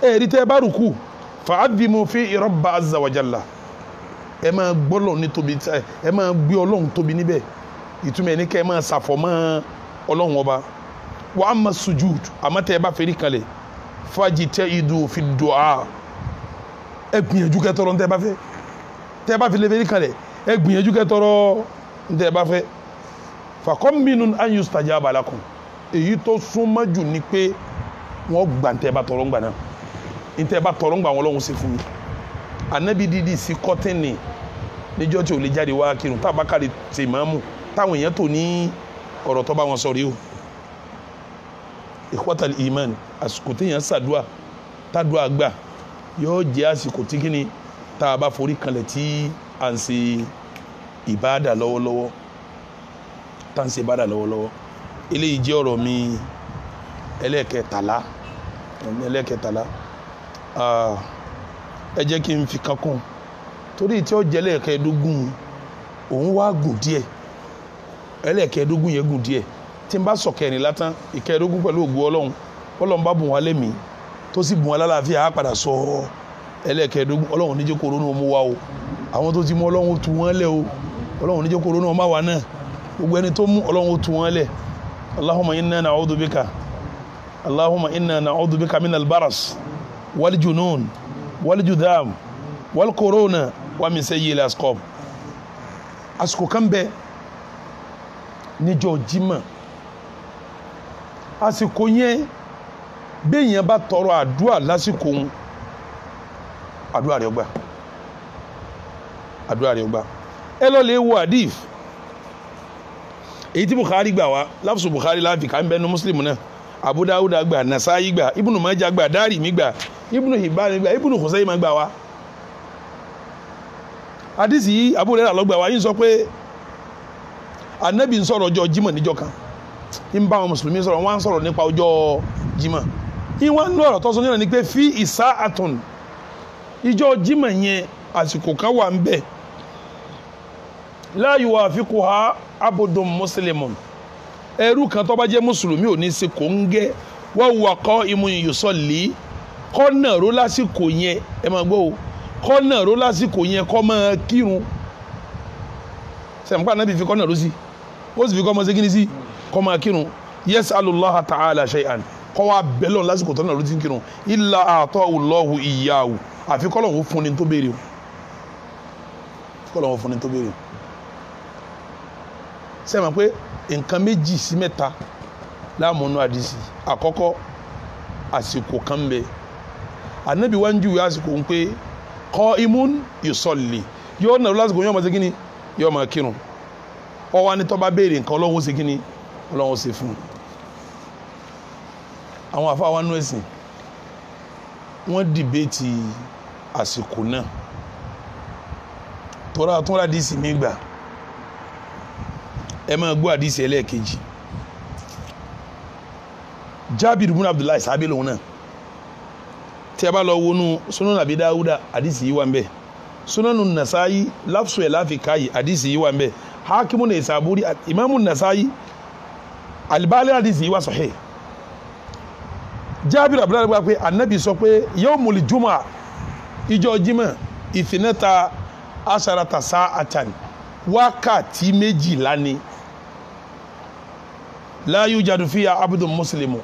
ẹ̀rí tẹ́ bá rùkú fa'adhimu fi rabba azza wa jalla ẹ máa gbọ́lọ̀ ní tóbi ẹ máa gbé Ọlọ́run tóbi níbẹ̀ ìtumọ̀ ẹni kẹ́ ẹ máa ṣàfọ̀mọ́ Ọlọ́run ọba wa amma sujud àmọ́ tẹ́ bá fẹ́rí kanlẹ̀ fajitahidu fi du'a ẹ gbìyànjú kẹ́ tọrọ ntẹ́ bá fẹ́ tẹ́ bá fi lè fẹ́rí kanlẹ̀ ẹ gbìyànjú kẹ́ tọrọ ntẹ́ bá fẹ́ fakam minun an yustajaba lakum èyí tó súnmọ́ jù ni pé wọ́n gbà ntẹ́ bá tọrọ ńgbà náà ntẹ́ bá tọrọ ńgbà wọn lọ́hùn sí fún mi anabi didi sí kọ́tẹ́nì níjọ́ tí ò lè jáde wá kírun tá a bá kárí tè máàmù táwọn èèyàn tó ní ọ̀rọ̀ tó bá wọn sọ rí o ikhwatal iman àsìkò téèyàn ṣàdúà tádùá gbà yóò jẹ́ àsìkò tí kíni tá a bá forí kanlẹ̀ tí à ń ṣe ìbáàdà lọ́wọ́lọ́wọ́ eléyìí jẹ́ ọ̀rọ̀ mi ẹlẹ́ẹ̀kẹtàlá ẹ jẹ́ kí n fi kan kún torí tí ó jẹ́ ẹlẹ́ẹ̀kẹẹ̀dógún òun wá gùn díẹ̀ ẹlẹ́ẹ̀kẹẹ̀dógún yẹn gùn díẹ̀ tí n bá sọ kẹrin látàn ìkẹẹ̀dógún pẹ̀lú ògùn Ọlọ́run bá bùn wá lẹ́mìí tó sì bùn wá lálàáfíà á padà sọ ẹlẹ́ẹ̀kẹẹ̀dógún Ọlọ́run níjẹ́ kòrónà mú wa o àwọn tó ti mú Ọlọ́run tú wọn lẹ̀ o Ọlọ́run níjẹ́ kòrónà má wà náà gbogbo ẹni tó mú Ọlọ́run tú wọn lẹ̀ Allahumma inna na'udhu bika min al-baras wal junun wal judham wal corona wa min sayyi'il asqam àsìkò kan bẹ níjọ́ Jímọ̀ àsìkò yẹn béèyàn bá tọrọ àdúrà lásìkò ń àdúrà rẹ̀ gbà ẹ lọ lè wo hadith èyí tí Bukhari gbà wá láfùsù Bukhari láfi kà ń bẹnu Muslim náà Abu Dawud gbà Nasa'i gbà Ibnu Majah gbà Darimi gbà Ibnu Hibban gbà Ibnu Khuzaimah gbà wá hadith yìí Abu Hurairah ló gbà wá yín sọ pé Ànábì ń sọ̀rọ̀ ọjọ́ Jímọ̀ níjọ́ kan ń bá àwọn mùsùlùmí sọ̀rọ̀ wọ́n á sọ̀rọ̀ nípa ọjọ́ Jímọ̀ ìwọ́n ń lọ́rọ̀ tó sọ nílẹ̀ ni pé fi ìsáàtùn ìjọ Jímọ̀ yẹn àsìkò kan wà ń bẹ̀ la yuwafiquha abdun muslimun ẹrú kan tó bá jẹ́ mùsùlùmí ò ní ṣe kò ń gẹ́ wa huwa qa'imun yusalli kọ́nà ró lásìkò yẹn ẹ máa gbọ́ o kọ́nà ró lásìkò yẹn kọ́ máa kírun sẹ̀mùpá náà bí fi kọ́nà ró sí ó sì fi kọ́ máa ṣe kíni sí kọ́ máa kírun yas'alullaha ta'ala shay'an kọ́ wa bẹ́lọ̀ lásìkò tọ́nà ró ti ń kírun illa a'tahu Allahu iyyahu àfi kọ́lọ́hún fún ni tó béèrè o kọ́lọ́hún fún ni tó béèrè o sẹ́mi pé nǹkan méjì sí mẹ́ta láàmúnú àdìsí àkọ́kọ́ àsìkò kan bẹ ànábì wá ń júwe àsìkò ń pé qa'imun yusalli yóò nàró lásìkò yóò máa ṣe kíni yóò máa kírun ó wá ní tó bá béèrè nǹkan Ọlọ́run ó ṣe kíni Ọlọ́run ó ṣe fún un àwọn àfáà wa nú ẹ̀sìn wọ́n dìbéètì àsìkò náà tọ́ra tó rà díìsì mi gbà ẹ máa gbọ́ àdìsí ẹlẹ́ẹ̀kejì Jabir ibn Abdullahi sábẹ́ lòun náà tí a bá lọ wọnú Sunan Abi Dawuda àdìsí yìí wà ń bẹ̀ Sunanu Nasa'i láfṣọ ẹ̀ láfikáyì àdìsí yìí wà ń bẹ̀ Hakimu Naisaburi Imamu Nasa'i Albani àdìsí yìí wà sahih Jabir Abdullahi gba pé anabi sọ pé yawmul jumu'a ìjọ Jímọ̀ ìfìnnẹ́ta asharata sa'atan wákàtí 12 ni la yujadu fiya abdun muslimu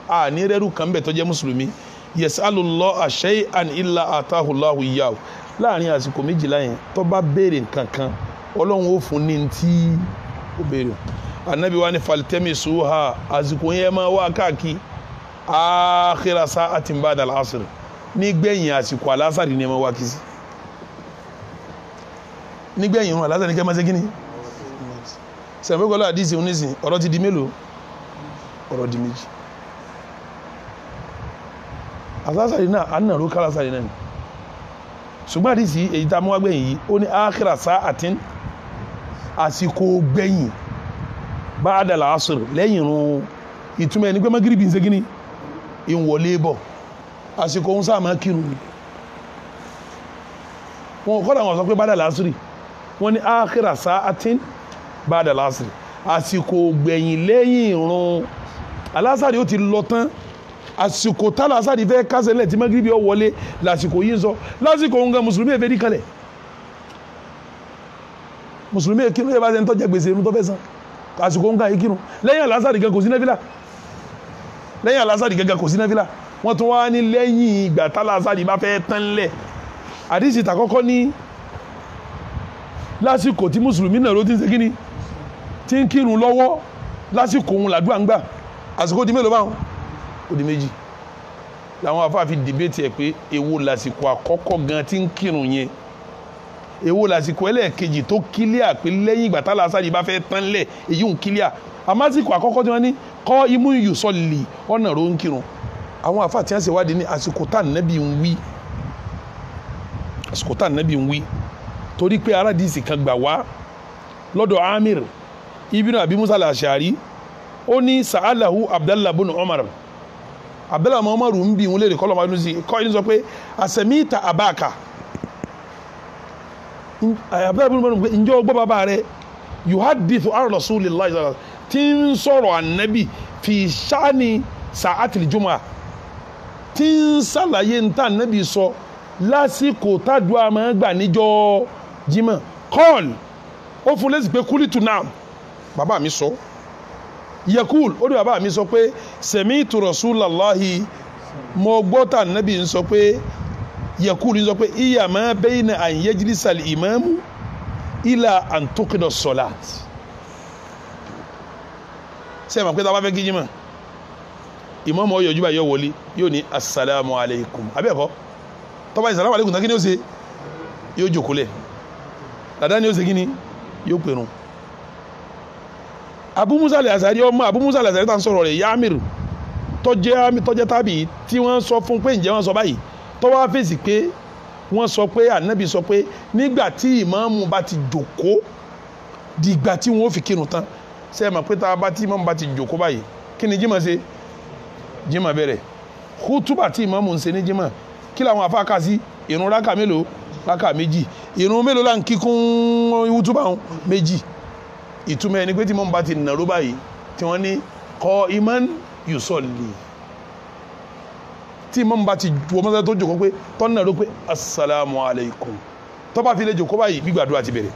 a ní rẹ́rù kan bẹ̀ tó jẹ́ mùsùlùmí yas'alullaha shay'an illa atahu Allahu iyyahu láàrin àsìkò 12 yẹn tó bá béèrè kankan Ọlọ́run ó fún ní tí ó béèrè anabi wa ni faltamisuha àsìkò yẹn máa wá káàkiri akhira sa'atin ba'da al-asr nígbẹ̀yìn àsìkò alásàrì ni ẹ máa wá kí sí nígbẹ̀yìn ìrun alásàrì ní kẹ́ máa ṣe kíni sẹ̀mẹ́kọ́lá àdìsí onísìn ọ̀rọ̀ ti di mélòó ọ̀rọ̀ di méjì alásàrì náà ànàró kálásàrì náà ni ṣùgbọ́n àdìsí èyí tá a mú wá gbẹ̀yìn yìí ó ní akhira sa'atin àsìkò gbẹ̀yìn ba'da al-asr lẹ́yìn ìrun ìtumọ̀ ẹni pé magiribi ń ṣe kíni ìwọlé bọ̀ àsìkò ń sáà máa kírun wọn kọ́dà wọn sọ pé ba'da al-asri wọ́n ní akhira sa'atin ba'da al-asri àsìkò gbẹ̀yìn lẹ́yìn ìrun alásàrí ó ti lọ tán àsìkò tá alásàrí fẹ́ kásẹ̀lẹ̀ tí magiribi ó wọlé lásìkò yìí ń sọ lásìkò ń ga mùsùlùmí ẹ̀fẹ́ rí kalẹ̀ mùsùlùmí ẹ̀kírun yẹ bá ṣe ń tọ́jà gbèsè irun tó fẹ́ san àsìkò ń ga yìí kírun lẹ́yìn alásàrí gan kò sí náfìlà lẹ́yìn alásàrí gan kò sí náfìlà wọ́n tún wá ní lẹ́yìn ìgbà tá alásàrí bá fẹ́ tán lẹ̀ àdìsí tàkọ́kọ́ ní lásìkò tí mùsùlùmí náà ló ti ń ṣe kíni tí ń kírun lọ́wọ́ lásìkò òun làdúrà ń gbà àsìkò di mélòó báwọn ó di méjì làwọn afáàfin dìbẹ́tì ẹ̀ pé èwo lásìkò àkọ́kọ́ gan tí ń kírun yẹn èwo lásìkò ẹlẹ́ẹ̀kejì tó kílíà pé lẹ́yìn ìgbà tá lásàrì bá fẹ́ tán lẹ̀ èyí ń kílíà àmásìkò àkọ́kọ́ tí wọ́n ní kọ́ imú yusalli ọ̀nà ló ń kírun àwọn afáà tí wọ́n ṣe wádìí ní àsìkò tá nàbì ń wí àsìkò tá nàbì ń wí torí pé aráàdìsì kan gbà wá lọ́dọ̀ Amir ibn Abi Musa al-Ash'ari ó ní sa'alahu Abdallah bin Umar Abdallah bin Umar ń bí wọn léèrè kọ́lọ̀ máa ń sí kọ́ ẹni sọ pé asamita abaka Abdallah bin Umar ǹjẹ́ o gbọ́ bàbá rẹ̀ yuhadithu an Rasulillahi sallallahu alaihi wasallam tí ń sọ̀rọ̀ ànábì fi sha'ni sa'atil jumu'ah tí ń sàlàyé ń tà ànábì sọ lásìkò tàdúrà máa gbà níjọ́ Jímọ̀ kọ́ọ̀lù ó fún lẹ́sìn pé kúlìtù náà bàbá mi sọ yakul ó ní bàbá mi sọ pé sami'tu Rasulallahi mo gbọ́ tà nábì ń sọ pé yakul ń sọ pé iya ma bayna an yajlisa al-imamu ila an tuqida as-salat ṣé ma pé tá bá fẹ́ kí Jímọ̀ ìmáàmù ó yọjú bá yọ wọlé yóò ní assalamu alaikum abẹ́ẹ̀kọ́ tó bá assalamu alaikum tán kí ni ó ṣe yóò jòkólẹ̀ dàdá ni ó ṣe kí ni yóò pèrún Abu Musa al-Ash'ari ọmọ Abu Musa al-Ash'ari tá ń sọ̀rọ̀ rẹ̀ Yamir tọ́jẹ́ tábì tí wọ́n sọ fún pé ǹjẹ́ wọ́n sọ báyìí tó wá fèsì pé wọ́n sọ pé ànábì sọ pé nígbà tí ìmáàmù bá ti jòkó dìgbà tí wọ́n fi kírun tán ṣe é mọ̀ pé tá a bá tí ìmáàmù bá ti jòkó báyìí kí ni Jímọ̀ ṣe Jímọ̀ bẹ̀rẹ̀ kútúbà tí ìmáàmù ń ṣe ní Jímọ̀ kí làwọn afáàkà sí ìrun rákà mélòó rákà méjì ìrun mélòó là ń kíkún wútúbà méjì ìtumọ̀ ẹni pé tí mọ́mú bá ti nàró báyìí tí wọ́n ní qa'iman yusalli tí mọ́mú bá ti wọ́n mọ́sá tó jòkó pé tọ́ nàró pé assalamu alaikum tó bá fi lè jòkó báyìí gbígbàdúrà ti bẹ̀rẹ̀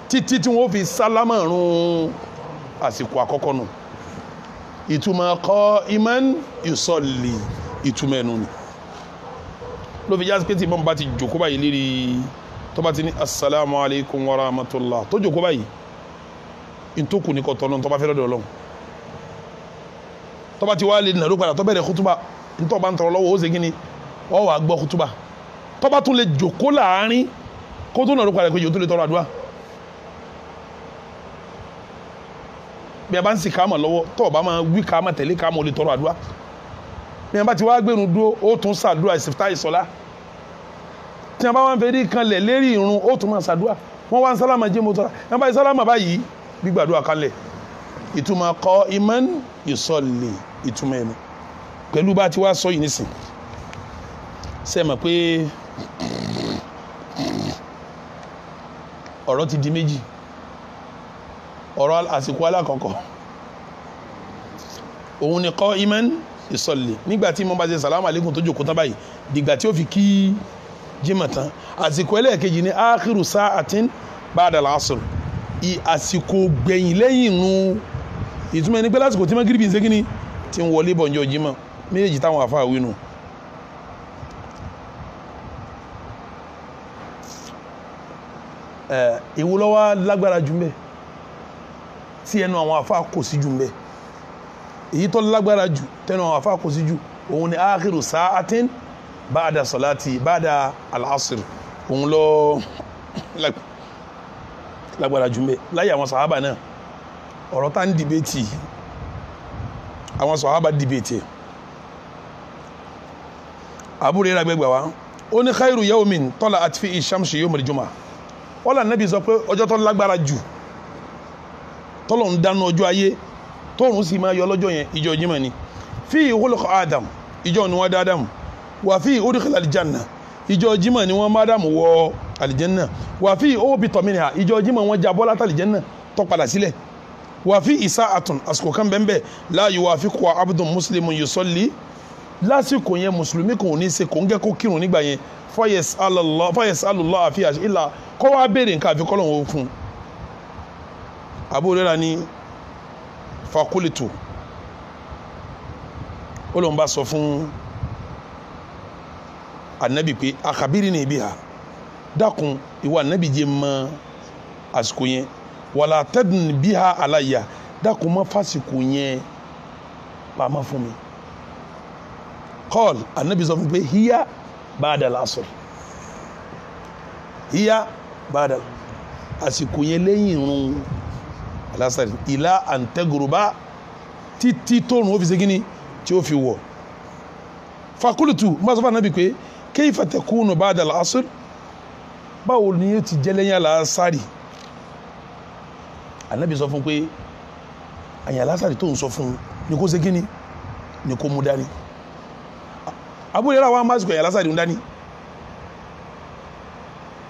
títí tí wọ́n fi sálámà rún àsìkò àkọ́kọ́ nù ìtumọ̀ qa'iman yusalli ìtumọ̀ ẹnu ni ló fi jásí pé tí mọ́mú bá ti jòkó báyìí lérí tó bá ti ní assalamu alaikum wa rahmatullah tó jòkó báyìí ìtókù ní kọ̀tọ̀ náà tó bá fẹ́ lọ́dọ̀ Ọlọ́run tó bá ti wá lè nàró padà tó bẹ̀rẹ̀ kútúbà nítorí bá ń tọrọ lọ́wọ́ ó ṣe kíni ọ wà gbọ́ kútúbà tó bá tún lè jòkó láàárín kó tó nàró padà pé yòó tó lè tọrọ àdúrà bí a bá ń sì káàmà lọ́wọ́ tó o bá máa wí káàmà tẹ̀lé káàmà ó lè tọrọ àdúrà bí a bá ti wá gbẹ̀rún dúró ó tún ṣàdúrà ìsìftá ìsọlá tí a bá wá ń fẹ́ rí kanlẹ̀ lérí irun ó tún máa ṣàdúrà wọ́n wá ń sálámà jẹ́ mọ́tọ́ra ẹ̀ bá ń sálámà báyìí gbígbàdúrà kalẹ̀ ìtumọ̀ qa'iman yusalli ìtumọ̀ ẹni pẹ̀lú bá ti wá sọ yìí nísìn ṣe mọ̀ pé ọ̀rọ̀ ti di méjì ọ̀rọ̀ àsìkò alákọ̀ọ́kọ́ òun ni qa'iman yusalli nígbà tí mo bá ṣe sàlámù alaykum tó jòkó tán báyìí dìgbà tí ó fi kí jímọ̀ tán àsìkò ẹlẹ́ẹ̀kejì ní akhiru sa'atin ba'da al-asr àsìkò gbẹ̀yìn lẹ́yìn ìrun ìtumọ̀ ẹni pé lásìkò tí magribi ń ṣe kíni tí ń wọlé bọ̀njọ́ jímọ̀ méjèèjì táwọn àfáà wínú èwo ló wà lágbára jù mbẹ tí ẹnu àwọn àfáà kò sí jù mbẹ èyí tó lágbára jù tẹnu àwọn àfáà kò sí jù òun ni akhiru sa'atin ba'da salati ba'da al-asr òun lọ lágbára jù mbẹ láyé àwọn sàhábà náà ọ̀rọ̀ tá ń dìbẹ́tì àwọn sàhábà dìbẹ́tì Abu Hurairah gbẹgbẹ wa ó ní khairu yawmin tala'at fihi ash-shamsu yawm al-jumu'ah wọ́n là nẹ́bí sọ pé ọjọ́ tó lágbára jù tọ́lọ̀ ń dáná ọjọ́ ayé tóòrùn sì máa yọ lọ́jọ́ yẹn ìjọ Jímọ̀ ni fihi khuliqa Adam ìjọ ni wọ́n dá Adam wà fihi udkhila al-janna ìjọ Jímọ̀ ni wọ́n má Adam wọ al-janna wà fihi uhbita minha ìjọ Jímọ̀ wọ́n já bọ́lá al-janna tó padà sílẹ̀ wà fihi sa'atun àsìkò kan bẹ́ẹ̀ la yuwafiqu abdun muslimun yusalli lásìkò yẹn mùsùlùmí kò ní ṣe kò ń gẹ́ kó kírun nígbà yẹn fayas'alullah àfihàn ìlà kọ́ wá béèrè nǹkan àfi kọ́lọ̀ wọn fún Abu Hurairah ní fakulitu ó lóun bá sọ fún anabi pé akhbirni biha dákun ìwà anabi jẹ́ mọ́ àsìkò yẹn wala tadn biha alayya dákun mọ́ fásikò yẹn pamọ́ fún mi qal anabi sọ fún pé hiya ba'da al-asr hiya ba'da àsìkò yẹn lẹ́yìn irun alásàrì ìlà àǹtẹ́gùrùbá títí tóòrùn ó fi ṣe kíní tí ó fi wọ̀ fakulitu má sọ fún anabi pé kayfa takunu ba'da al-asr báwo ni yóò ti jẹ́ lẹ́yìn alásàrì anabi sọ fún pé àyàn alásàrì tó ń sọ fún ni kó ṣe kíní ni kó mú dání Abu Hurairah wa másìkò àyàn alásàrì ń dání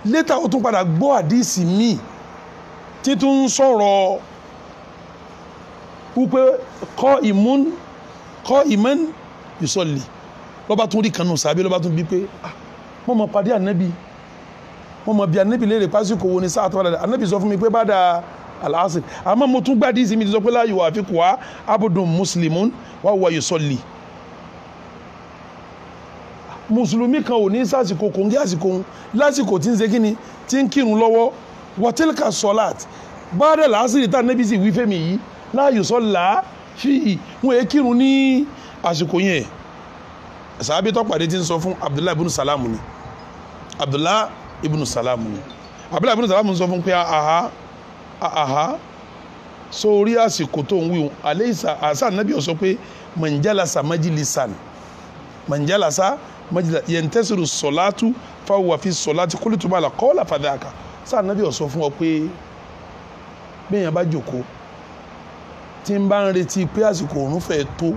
létà ó tún padà gbọ́ àdísì míì tí tún ń sọ̀rọ̀ wípé qa'iman yusalli lọ́ba tún rí kanú sàbí lọ́ba tún bí pé mo mọ̀ pàdé ànábì mo mọ̀ bí ànábì léèrè pásíkò wo ni sáà tó wà dáadáa ànábì sọ fún mi pé ba'da al-asr àmọ́ mo tún gbá àdísì mi ti sọ pé la yuwafiqu abdun muslimun wa huwa yusalli mùsùlùmí kan ò ní sásìkò kò ń gé àsìkò lásìkò tí ń ṣe kíni tí ń kírun lọ́wọ́ wọ́tílkà sọ́láàtì ba'da al-asri tá nẹ́bí sì wí fẹ́mi yìí la yusalla fi wọn èé kírun ní àsìkò yẹn sàábí tó pàdé tí ń sọ fún Abdullahi ibn Salamu ni Abdullahi ibn Salamu ni Abdullahi ibn Salamu sọ fún pé aha sórí àsìkò tó ń wí alẹ́ àṣà nẹ́bí ó sọ pé man jalasa majlisan yẹntẹsirù sọlátù fáwọn fi sọlátù kólítù bá la kọ́ọ̀lá fàdákà sáà nàbí ó sọ fún ọ pé bẹ́ẹ̀yàn bá jòkó tí ń bá ń retí pé àsìkò òun fẹ́ tó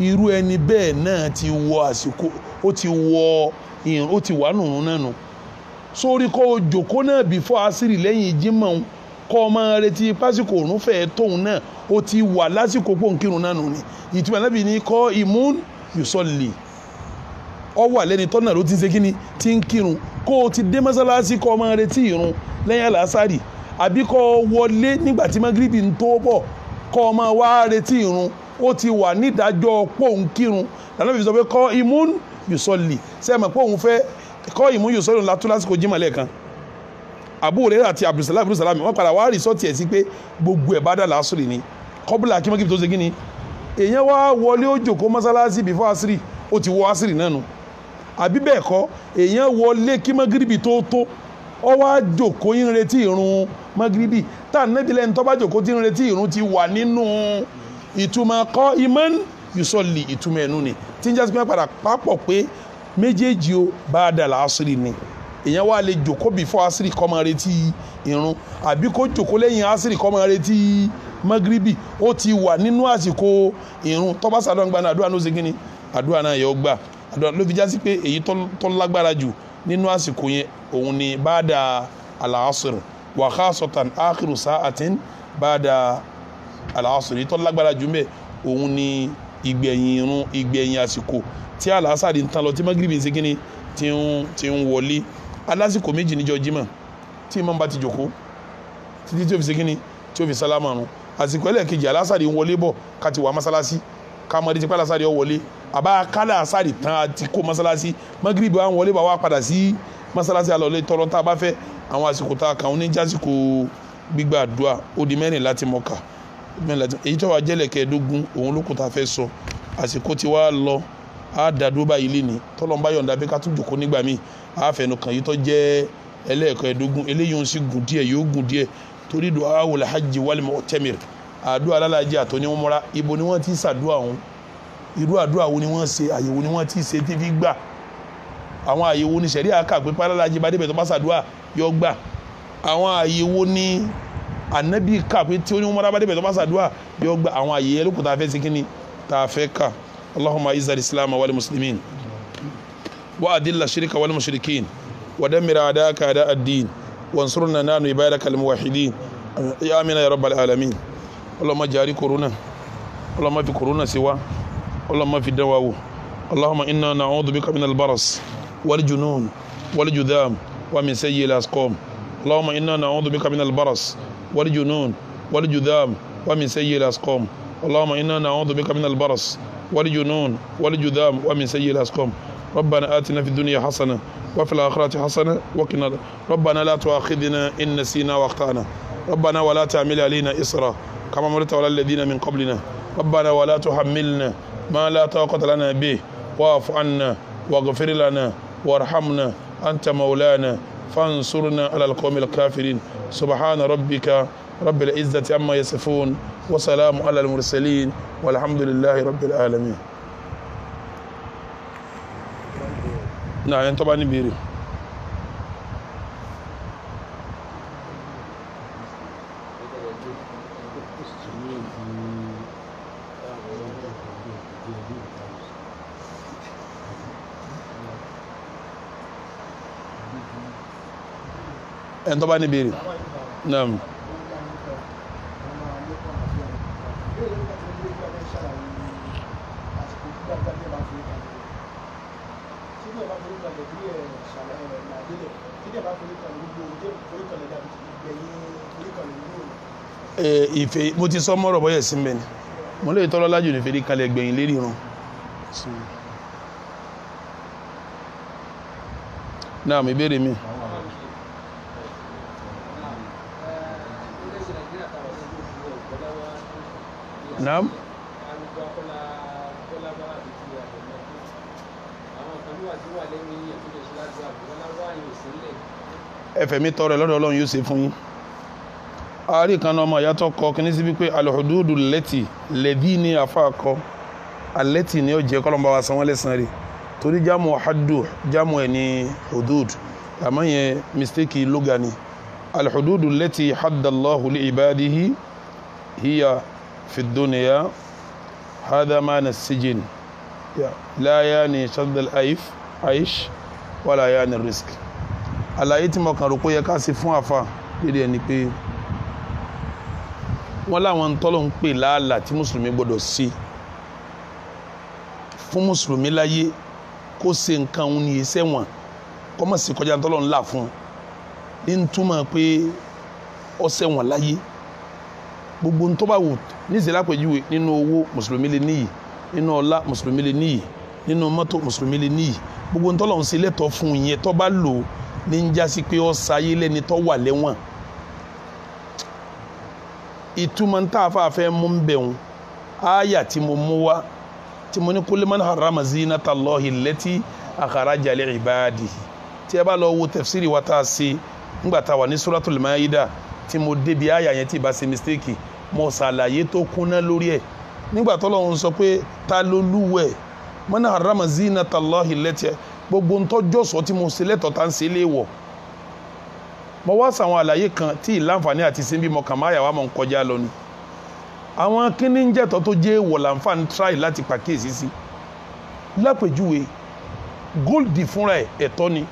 irú ẹni bẹ́ẹ̀ náà ti wọ àsìkò ó ti wọ ìrun ó ti wà nùrún náà nù sórí kó o jòkó náà before àṣírí lẹ́yìn jímọ̀ kọ́ ọ máa retí pásíkò òrùn fẹ́ẹ́ tóun náà ó ti wà lásìkò pòǹkìrùn náà nù ni ìtumọ̀ náà bí ní kọ́ ìmún yusolli ọ wà lẹ́ni tọ́nà ló ti ń ṣe kíni ti ń kírun kó o ti dé mọ́sálásí kọ́ ọ máa retí ìrun lẹ́yìn àlásàrì àbí kọ́ ọ wọlé nígbà tí magribi ń tó bọ̀ kọ́ ọ máa wá retí ìrun ó ti wà nídàájọ́ pòǹkìrùn lànà fi sọ pé kọ́ ìmún yusolli sẹ́ẹ̀mọ̀ pé òun fẹ́ kọ́ ìmún yusolli látú lásìkò jímọ̀ lẹ́ẹ̀kan Abu Hurairah àti Abdulsalam wọ́n padà wá rìsọ́ọ̀tì ẹ̀ sí pé gbogbo ẹ̀ bá dà lásìrì ni kọ́bùlà kí mọ́kìbì tó ṣe kíni èèyàn wá wọlé ó jòkó mọ́sálásí before àṣírí ó ti wọ àṣírí náà nù àbí bẹ́ẹ̀ kọ́ èèyàn wọlé kí mọ́gìrìbì tó ọ wá jòkó yín retí ìrun mọ́gìrìbì tá à nẹ́bí lẹ́ni tó bá jòkó tí ń retí ìrun ti wà nínú ìtumọ̀ kọ́ iman yusolli ìtumọ̀ ẹ̀nu ni tí ń jásí pé padà pápọ̀ pé méjèèjì ó bá dà lásìrì ni èèyàn wá lè jòkó before àṣírí kó máa retí ìrun àbí kó jòkó lẹ́yìn àṣírí kó máa retí magribi ó ti wà nínú àsìkò ìrun tó bá sàdọ̀ gbaná àdúrà ló ṣe kíni àdúrà náà yọ gbà àdúrà ló fi já sí pé èyí tó lágbára jù nínú àsìkò yẹn òun ni báàdà al-asr wa khasatan akhiru sa'atin báàdà al-asr tó lágbára jù mẹ́ òun ni ìgbẹ̀yìn ìrun ìgbẹ̀yìn àsìkò tí al-asr ń tán lọ tí magribi ń ṣe kíni tí ń wọlé alásìkò méjì níjọ́ jímọ̀ tí imam bá ti jòkó títí tí ó fi ṣe kíni tí ó fi sálámà run àsìkò ẹlẹ́ẹ̀kejì alásàrì ń wọlé bọ̀ ká ti wà mọ́sálásí ká mọ́ ẹdí pé alásàrì ó wọlé àbá kálá àsàrì tán àti kó mọ́sálásí mọ́gìrìbì wa ń wọlé bá wá padà sí mọ́sálásí alọ́lé tọrọ tá a bá fẹ́ àwọn àsìkò tá a kà ń ní jásìkò gbígbà àdúrà ó di mẹ́rin láti mọ́kà èyí tó wà jẹ́lẹ̀ kẹ́ẹ̀ẹ́dógún òun ló kù tá a fẹ́ sọ àsìkò tí wàá lọ á dàdúró báyìí lé ní tọ́lọ́mbá yọ̀ǹda pé ká tún jòkó nígbà míì á fẹnu kàn yìí tó jẹ́ ẹlẹ́ẹ̀kẹ́ẹ̀ẹ́dógún eléyìí ń sì gùn díẹ̀ yóò gùn díẹ̀ torí du'a wal hajji wal mu'tamir àdúrà alálàájì àtọ́ni wọn mọ́ra ibo ni wọ́n ti ṣàdúrà ọ̀hún irú àdúrà wo ni wọ́n ṣe àyẹ̀wò ni wọ́n ti ṣe tí fi gbà àwọn àyẹ̀wò ni sẹ̀rí àkà pé alálàájì bá débẹ̀ tó bá ṣàdúrà yọ gbà àwọn àyẹ̀wò ni ànábì kà pé tí oníwọ́n mọ́ra bá débẹ̀ tó bá ṣàdúrà yọ gbà àwọn àyẹ̀yẹ lókùn tá a fẹ́ ṣe kíni tá a fẹ́ kà Allahumma izza al-islam wal muslimin wa adilla shirka wal mushrikin wa dammir a'daka a'da ad-din وانصرنا نحن عبادك الموحدين يا امين يا رب العالمين اللهم جاري كورونا اللهم في كورونا سوا اللهم في دواء اللهم انا نعوذ بك من البرص والجنون والجذام ومن سيء الاسقام اللهم انا نعوذ بك من البرص والجنون والجذام ومن سيء الاسقام اللهم انا نعوذ بك من البرص والجنون والجذام ومن سيء الاسقام ربنا آتنا في الدنيا حسنة وفي الآخرة حسنة وقنا ربنا لا تؤاخذنا إن نسينا واخطأنا ربنا ولا تعمل علينا إصرا كما مرت على الذين من قبلنا ربنا ولا تحملنا ما لا طاقة لنا به واعف عنا واغفر لنا وارحمنا أنت مولانا فانصرنا على القوم الكافرين سبحان ربك رب العزة عما يصفون وسلام على المرسلين والحمد لله رب العالمين. náà ẹni tó bá ní béèrè. ẹni tó bá ní béèrè. náà. Ìfẹ́ mo ti sọ mọ́rọ̀ bọ́yẹ̀ sí mẹ́ni mo lè tọ́lọ́ lájú ní fèrè kalẹ̀ gbẹ̀yìn lérí ràn náà mi béèrè mi. Naam. Ẹ̀fẹ̀ mi tọrọ lọ́dọ̀ Ọlọ́run yóò ṣe fún yín. Àárí kan náà ọmọ ìyàtọ̀ kọ kí ní sí wípé alhududu lẹ́tì lẹ́bí ní àfáàkọ alẹ́tì ní ọjẹ́ kọ́lọ́mbà wa san wọ́n lẹ́sàn rẹ̀ torí jámù haddu jámù ẹ̀ ní hudud àmọ́ yẹn mistake lóga ni alhududu lẹ́tì haddallahu li ibadihi hiya fi dunya هذا معنى السجن لا يعني شد العيش ولا يعني الرزق. àlàyé tí mo kàn rò pé yẹ ká ṣe fún àfa lédè ẹni pé wọ́n láwọn tọ́lọ̀ ń pè láàlà tí mùsùlùmí gbọ́dọ̀ ṣe fún mùsùlùmí láyé kó ṣe nǹkan òun ní iṣẹ́ wọn kó má ṣe kọjá tọ́lọ̀ ńlá fún ní ń túmọ̀ pé ọṣẹ́ wọn láyé gbogbo ń tó bá wù níṣẹ́ lápèjúwe nínú owó mùsùlùmí lè níyì nínú ọlá mùsùlùmí lè níyì nínú mọ́tò mùsùlùmí lè níyì gbogbo ń tọ́lọ̀ ń ṣe lẹ́tọ̀ọ́ fún ìyẹn tó bá lò ní ń jásí pé ó sáyé lẹ́ni tó wà lẹ́wọ̀n ìtumọ̀ ń tà fàáfẹ́ mú ń bẹ̀rùn áyà tí mo mú wá tí mo ní kul man harrama zinata Allahi allati akhraja li ibadihi tí ẹ bá lọ wo tafsiri wa tá a ṣe nígbà tá a wà ní suratul Maida tí mo débi áyà yẹn tí ì bá ṣe mistake mo ṣàlàyé tó kúnná lórí ẹ̀ nígbà t'Ọlọ́run sọ pé ta ló lúwẹ̀ man harrama zinata Allahi allati gbogbo ntọ́jọ́sọ tí mo ṣe lẹ́tọ̀ọ́ tá ń ṣe léèwọ̀ mo wá sàwọn àlàyé kan tí ìlànfààní àti sinbi mo kàn máa yà wá mọ̀ ń kọjá lọ ni àwọn kíní ń jẹ́tọ́ tó jẹ́ èèwọ̀ làǹfààní try láti pàkíyèsí sí lápèjúwe góòlì fúnra ẹ̀ ẹ̀tọ́ ni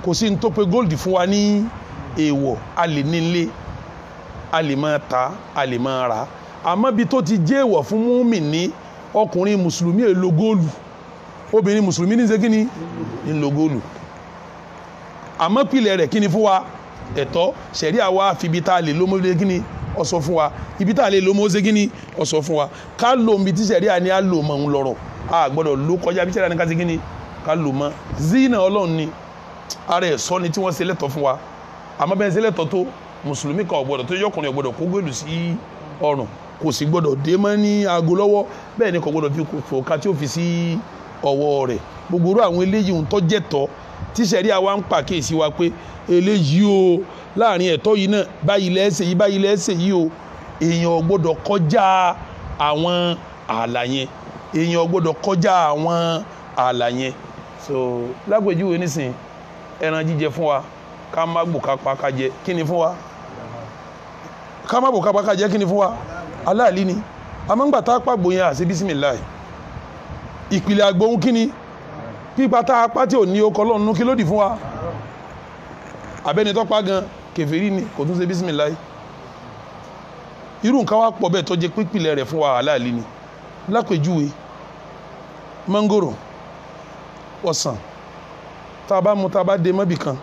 kò sí ní tó pé góòlì fún wa ní èèwọ̀ a lè nílé a lè máa ta a lè máa rà àmọ́ bí tó ti jẹ́ èèwọ̀ fún mùmínì ọkùnrin mùsùlùmí èlò góòlù obìnrin mùsùlùmí ní ṣe kíni ń lo góòlù àmọ́ pìlẹ̀ rẹ̀ kíni fún wa ẹ̀tọ́ ṣẹ̀rí àwa fibi tá a lè lómọ́ lé kíni ó sọ fún wa ibi tá a lè lómọ́ ṣe kíni ó sọ fún wa ká lò ń bi tí ṣẹ̀rí àní á lò mọ̀ ń lọ́rọ̀ a gbọ́dọ̀ ló kọjá bí ṣẹ̀rí àní ká ṣe kíni ká lò mọ́ zina ọlọ́run ni ara ẹ̀ sọ ni tí wọ́n ṣe lẹ́tọ̀ fún wa àmọ́ bẹ́ẹ̀ ṣe lẹ́tọ̀ tó mùsùlùmí kan ọ̀gbọ́dọ̀ tó yọkùnrin ọ̀gbọ́dọ̀ kó góòlù sí ọrùn kò sì gbọ́dọ̀ dé mọ́ ní aago lọ́wọ́ bẹ́ẹ̀ ni kò gbọ́dọ̀ fi fòkà tí ó fi sí ọwọ́ rẹ̀ gbogbo irú àwọn eléyìí ń tọ́jẹ́ tọ́ tí sẹ́rí àwa ń pàkíyèsí wa pé eléyìí o láàrin ẹ̀tọ́ yìí náà báyìí lẹ́sẹ̀ yìí báyìí lẹ́sẹ̀ yìí o èèyàn ò gbọ́dọ̀ kọjá àwọn ààlà yẹn èèyàn ò gbọ́dọ̀ kọjá àwọn ààlà yẹn so lágbèjúwe nísìn ẹran jíjẹ fún wa ká má gbò ká pa ká jẹ kí ni fún wa ká má gbò ká pa ká jẹ kí ni fún wa aláàlí ni àmọ́ ńgbà tá a pàgbò yẹn àṣẹ bísímìláì ìpìlẹ̀ àgbóhun kí ni pípa tá a pa tí ò ní okọ̀ lọ́nà kí ló dì fún wa abẹ́ni tó pa gan kèfèrí ni kò tún ṣe bísímìláì irú nǹkan wá pọ̀ bẹ́ẹ̀ tó jẹ́ pípìlẹ̀ rẹ̀ fún wa aláàlí ni lápèjúwe mángòrò ọsàn tá a bá mú tá a bá dé mọ́bì kan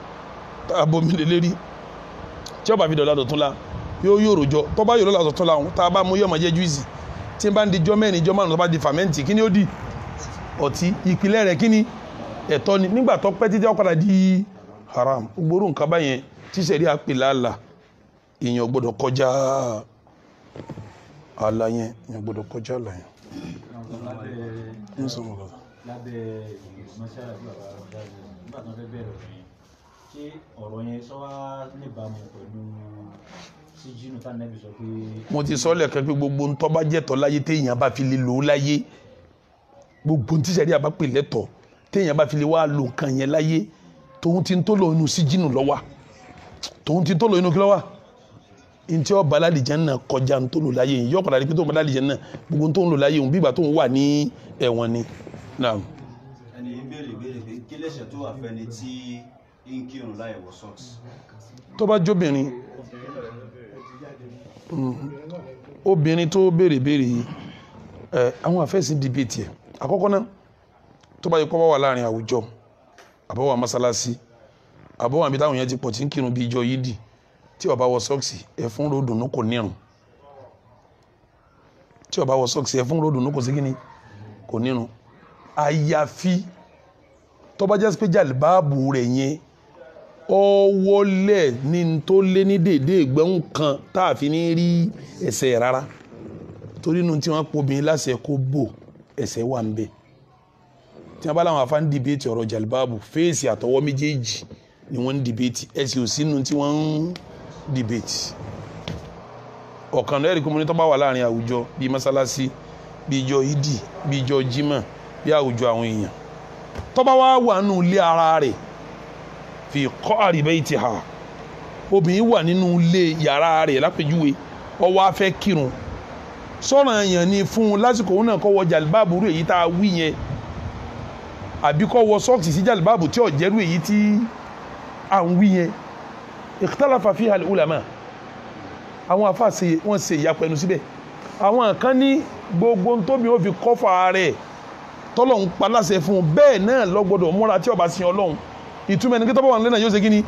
tá a bomi lè lérí tí ó bá fi dọ̀là dọ̀tún la yóò yòrò jọ tó bá yòrò dọ̀tún la tá a bá mú yọ̀mọ̀ jẹ́ júìsì tí n bá ń di jọ́ mẹ́rin jọ́ márùn tó bá di fàmẹ́ǹtì kí ni ó di ọtí ìpìlẹ̀ rẹ̀ kí ni ẹ̀tọ́ ni nígbà tó pẹ́ títí ó padà di haram gbogbo nǹkan báyẹn tí sẹ̀rí àpè láàlà èèyàn gbọ́dọ̀ kọjá àlà yẹn èèyàn gbọ́dọ̀ kọjá àlà yẹn. lábẹ́ mọ́ṣáláà bí bàbá dájú nígbà tó fẹ́ bẹ̀rẹ̀ ọ̀rọ̀ yẹn ṣé ọ̀rọ̀ yẹn sọ wá níbàámu pẹ̀lú síjínú tá nẹ́bí sọ pé. mo ti sọ lẹ́ẹ̀kan pé gbogbo ntọ́ bá jẹ́tọ̀ láyé téèyàn bá fi lè lò ó láyé gbogbo ntí sẹ́rí àbá pè lẹ́tọ̀ téèyàn bá fi lè wá lò nǹkan yẹn láyé tòun ti ń tó lọ inú síjínú lọ́wọ́ tòun ti ń tó lọ inú kí lọ́wọ́ ntí ọ bá lálìjẹ́ náà kọjá ń tó lò láyé yìí yọ padà rí pé tó ń bá lálìjẹ́ náà gbogbo tó ń lò láyé òun bí ìgbà tó ń wà ní ẹ̀wọ̀n ni. ẹni ìbéèrè pé kí lẹ́sẹ̀ tó wà fẹ́ni tí ń kírun láì wọ sọ́ọ̀sì. tó bá jóbìnrin obìnrin tó béèrè yìí àwọn àfẹ́sìn dìbètì ẹ̀ àkọ́kọ́ náà tó bá yẹ kó bá wà láàrin àwùjọ àbọ̀wà mọ́sálásí àbọ̀wà àbí táwọn yẹn ti pọ̀ tí ń kírun bí ìjọ yídì tí ó bá wọ sọ́ọ̀sì ẹ̀fún ròdùnú kò nírun tí ó bá wọ sọ́ọ̀sì ẹ̀fún ròdùnú kò sí kíni kò nírun àyàfi tó bá jẹ́ pé jàlíbáàbù rẹ̀ yẹn ọwọ́lẹ̀ ní tó lé ní déédéé ìgbẹ́hùn kan tá a fi ní rí ẹsẹ̀ rárá torí inú tí wọ́n po obìnrin láṣẹ kó bò ẹsẹ̀ wà ń bẹ̀ tí wọ́n bá láwọn afá ń dìbéètì ọ̀rọ̀ jàlíbáàbù fèsì àtọwọ́ méjèèjì ni wọ́n ń dìbéètì ẹsẹ̀ ò sínú tí wọ́n ń dìbéètì ọ̀kan lẹ́rìí kó mo ní tó bá wà láàrin àwùjọ bíi mọ́sálásí bíi ìjọ ìdì bíi ìjọ jímọ̀ bíi àwùjọ àwọn èèyàn tó bá wà nù ilé ara rẹ̀ fi qa'ri baytiha obìnrin wà nínú ilé yàrá rẹ̀ lápèjúwe ó wá fẹ́ kírun sọ̀rọ̀ yẹn ni fún un lásìkò òun náà kọ́ wọ jàlbáàbù rú èyí tá a wí yẹn àbí kọ́ wọ sọ́ọ̀kì sí jàlbáàbù tí ò jẹ́rú èyí tí à ń wí yẹn ikhtalafa fiha al-ulama àwọn afa wọ́n ṣe ìyapẹnu síbẹ̀ àwọn kan ní gbogbo tóbi ó fi kọ́fà rẹ̀ tọ́lọ̀ ń pa láṣẹ fún un bẹ́ẹ̀ náà ló gbọ́dọ̀ múra tí ó bá sin Ọlọ́run ìtumọ̀ ẹni kí tọ́bọ̀ wà lẹ́nà yóò ṣe kíni